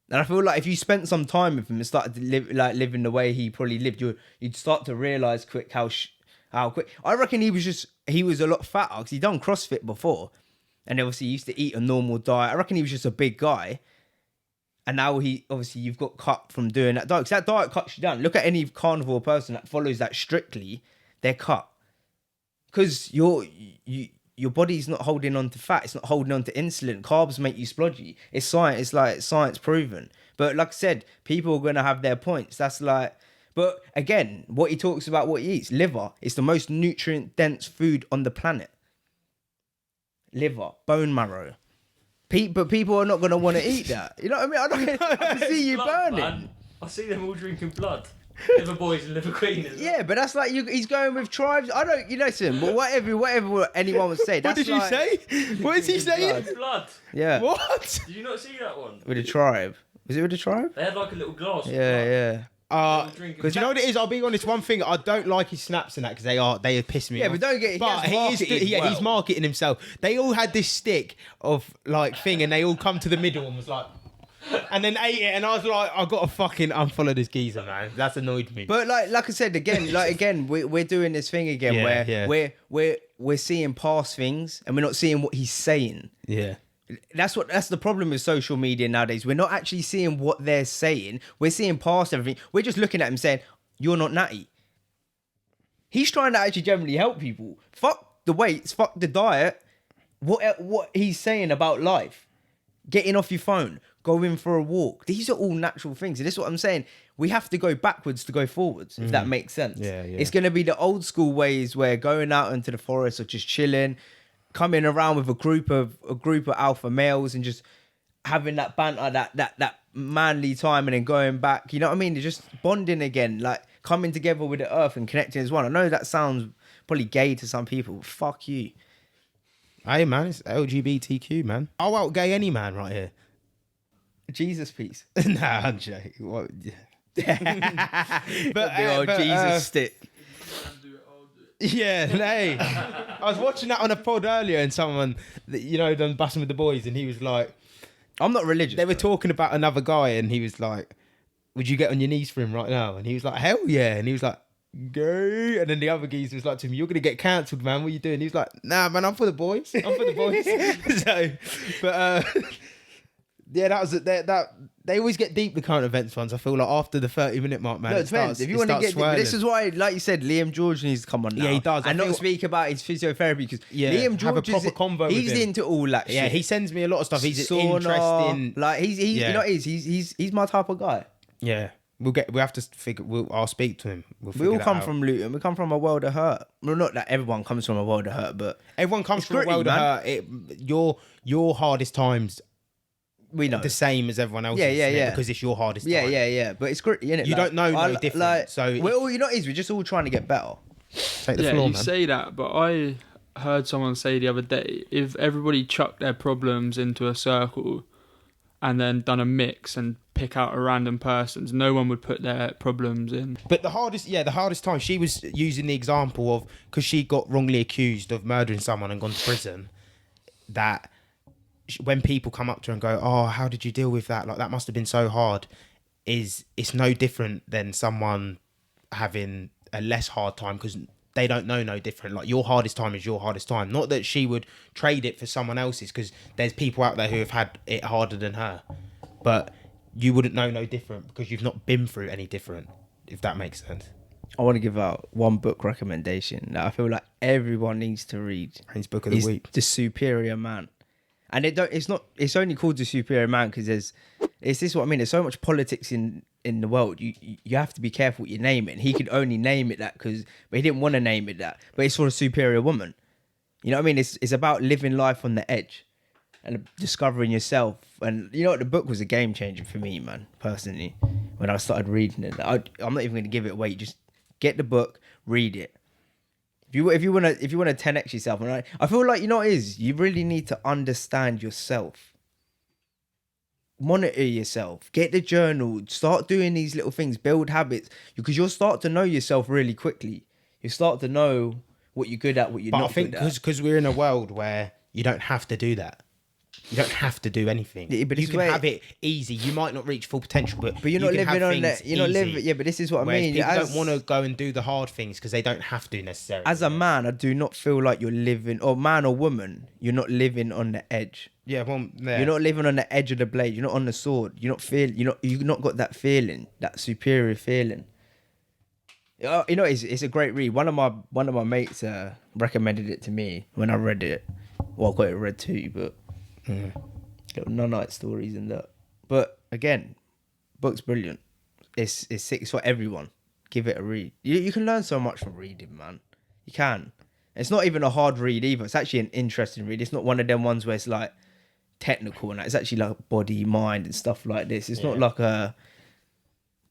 And I feel like if you spent some time with him and started to living the way he probably lived, you'd start to realize quick how quick. I reckon he was a lot fatter because he'd done CrossFit before, and obviously he used to eat a normal diet. I reckon he was just a big guy, and now you've got cut from doing that diet because that diet cuts you down. Look at any carnivore person that follows that strictly, they're cut because your body's not holding on to fat. It's not holding on to insulin. Carbs make you splodgy. It's science. It's like science proven. But like I said, people are going to have their points. That's like, but again, what he talks about, what he eats, liver, is the most nutrient dense food on the planet. Liver, bone marrow. But people are not going to want to eat that. You know what I mean? I can see you Blood, burning. man. I see them all drinking blood. Liver boys and liver queen. Yeah, but that's like he's going with tribes. Listen, but whatever anyone would say. What That's did you say? What is he saying? Blood. Yeah. What? Did you not see that one? With a tribe. Was it with a tribe? They had like a little glass. of Yeah. Because you know what it is, I'll be honest. One thing I don't like his snaps and that because they piss me Yeah, off. but don't get. But he's marketing himself. They all had this stick of like thing, and they all come to the middle and was like, and then ate it, and I was like, I got to fucking unfollow this geezer, man. That's annoyed me. But like I said again, we're doing this thing again we're seeing past things and we're not seeing what he's saying. Yeah. That's the problem with social media nowadays. We're not actually seeing what they're saying. We're seeing past everything. We're just looking at him saying, "You're not natty." He's trying to actually generally help people. Fuck the weights. Fuck the diet. What he's saying about life. getting off your phone, going for a walk. These are all natural things. And this is what I'm saying. We have to go backwards to go forwards, if that makes sense. Yeah. It's going to be the old school ways where going out into the forest or just chilling, coming around with a group of alpha males and just having that banter, that manly time, and then going back. You know what I mean? They're just bonding again, like coming together with the earth and connecting as one. I know that sounds probably gay to some people. But fuck you. Hey man, it's LGBTQ, man. I'll out-gay any man right here. Jesus piece. Nah, I'm joking. What? But the old Jesus stick. Yeah, hey. I was watching that on a pod earlier, and someone, done Busting with the Boys, and he was like, I'm not religious. they were talking about another guy, and he was like, would you get on your knees for him right now? And he was like, hell yeah. And he was like, gay. And then the other geezer was like to him, you're going to get cancelled, man. What are you doing? He was like, nah, man, I'm for the boys. I'm for the boys. Yeah, that was that. They always get deep, the current events ones. I feel like after the 30-minute mark, man. No, it depends. If you want to get, this is why, like you said, Liam George needs to come on now. Yeah, he does. And not speak about his physiotherapy, because Liam George have a proper convo with he's him. into all that shit. Yeah, he sends me a lot of stuff. He's Sauna, interesting. Like he's you know he's my type of guy. Yeah, we have to figure. I'll speak to him. We all come from Luton. We come from a world of hurt. Well, not that everyone comes from a world of hurt, but everyone comes from a world of hurt. Your hardest times. We know the same as everyone else's. Yeah. Because it's your hardest time. Yeah. But it's gritty, innit? You don't know no different. Like, so we're all, we're just all trying to get better. Take the floor, you man. say that, but I heard someone say the other day, if everybody chucked their problems into a circle and then done a mix and pick out a random person's, no one would put their problems in. But the hardest time, she was using the example of, because she got wrongly accused of murdering someone and gone to prison, that when people come up to her and go, oh, how did you deal with that? Like, that must have been so hard. It's no different than someone having a less hard time, because they don't know no different. Like, your hardest time is your hardest time. Not that she would trade it for someone else's, because there's people out there who have had it harder than her. But you wouldn't know no different because you've not been through any different, if that makes sense. I want to give out one book recommendation that I feel like everyone needs to read. His book of the week. The Superior Man. And it's only called The Superior Man because it's this what I mean. There's so much politics in the world. You have to be careful what you name it. And he could only name it that but he didn't want to name it that. But it's for a superior woman. You know what I mean? It's about living life on the edge and discovering yourself. And you know what? The book was a game changer for me, man, personally, when I started reading it. I'm not even going to give it away. You just get the book, read it. If you want to 10x yourself, and I feel like, you know what it is, you really need to understand yourself. Monitor yourself. Get the journal. Start doing these little things. Build habits, because you'll start to know yourself really quickly. You start to know what you're good at, what you're not good at. But I think because we're in a world where you don't have to do that. You don't have to do anything. Yeah, but you can have it easy. You might not reach full potential, but you're not living on that. You're not living. Yeah, but this is what I mean. People don't want to go and do the hard things because they don't have to necessarily. As a man, I do not feel like you're living, or man or woman, you're not living on the edge. Yeah, well, yeah. You're not living on the edge of the blade. You're not on the sword. You've not got that feeling, that superior feeling. You know, it's a great read. One of my mates recommended it to me when I read it. Well, I got it read too, but. Little Nunite stories and that. But again, book's brilliant. It's for everyone. Give it a read. You can learn so much from reading, man. You can. It's not even a hard read either. It's actually an interesting read. It's not one of them ones where it's like technical and that. It's actually like body, mind and stuff like this. It's not like a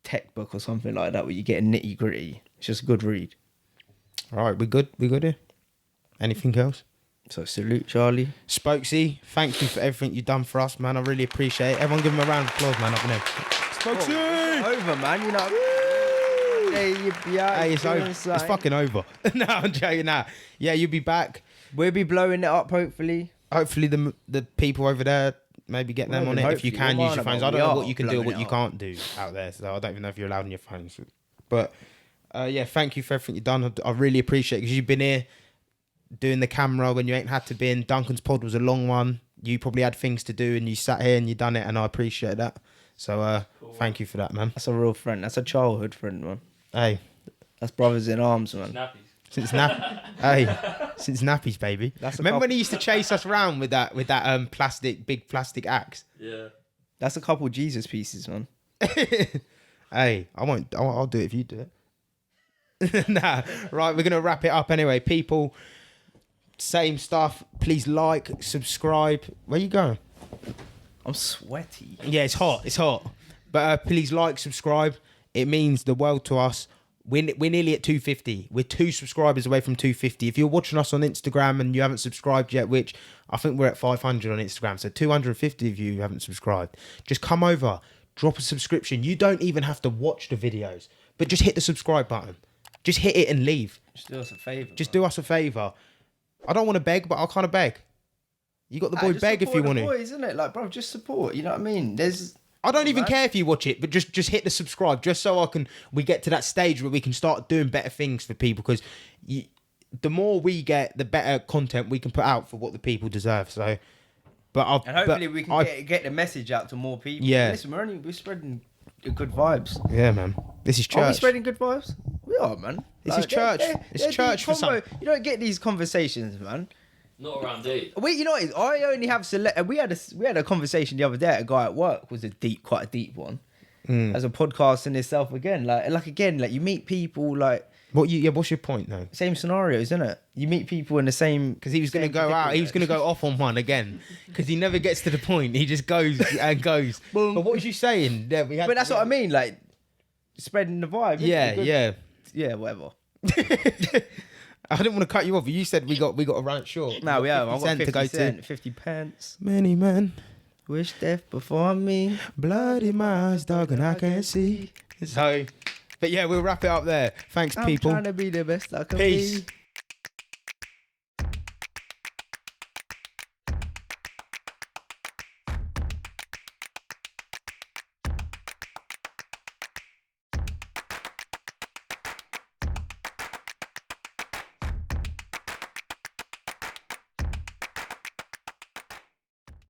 tech book or something like that where you get a nitty gritty. It's just a good read. All right, we good here? Anything else? So salute, Charlie. Spokesy, thank you for everything you've done for us, man. I really appreciate it. Everyone give him a round of applause, man, up in there. Spokesy! Over, man. You know. Hey, it's over. It's fucking over. No, I'm joking. Nah. Yeah, you'll be back. We'll be blowing it up, hopefully. Hopefully the people over there, maybe get them on it. If you can use your phones. I don't know what you can do or what you can't do out there. So I don't even know if you're allowed on your phones. But yeah, thank you for everything you've done. I really appreciate it because you've been here doing the camera when you ain't had to be in. Duncan's pod was a long one. You probably had things to do and you sat here and you done it, and I appreciate that. So cool. Thank you for that, man. That's a real friend. That's a childhood friend, man. Hey. That's brothers in arms, man. Snappies. Since nappies, baby. Remember when he used to chase us around with that big plastic axe? Yeah. That's a couple Jesus pieces, man. Hey, I won't. I'll do it if you do it. Nah, right. We're gonna wrap it up anyway. People, same stuff. Please like, subscribe. Where you going? I'm sweaty. Yeah, it's hot. It's hot. But please like, subscribe. It means the world to us. We're nearly at 250. We're 2 subscribers away from 250. If you're watching us on Instagram and you haven't subscribed yet, which I think we're at 500 on Instagram, so 250 of you haven't subscribed, just come over, drop a subscription. You don't even have to watch the videos, but just hit the subscribe button. Just hit it and leave. Just do us a favour. Just do us a favour. I don't want to beg, but I'll kind of beg. You got the boy beg if you want to. Boys, isn't it? Like, bro, just support. You know what I mean? I don't even care if you watch it, but just hit the subscribe, just so we get to that stage where we can start doing better things for people. Because the more we get, the better content we can put out for what the people deserve. So, hopefully we can get the message out to more people. Yeah. Listen, we're spreading good vibes. Yeah, man. This is church. Are we spreading good vibes? We are, man. This is church. It's church for some. You don't get these conversations, man. Not around eight. Wait, you know what? I only have we had a conversation the other day. A guy at work was quite a deep one, as a podcast in itself. Again, like you meet people like. What's your point though? Same scenarios, isn't it? You meet people in the same. Because he was going to go out. He was going to go off on one again. Because he never gets to the point. He just goes and goes. But what was you saying? Yeah, but that's what I mean. Like spreading the vibe. Yeah. Whatever. I didn't want to cut you off. You said we got to run it short. No, we have. I've got 50 to go cent, to. 50 pence. Many men Wish death before me. blood in my eyes, dog, and I can't see. So, but yeah, we'll wrap it up there. Thanks, I'm people. trying to be the best I can Peace. be.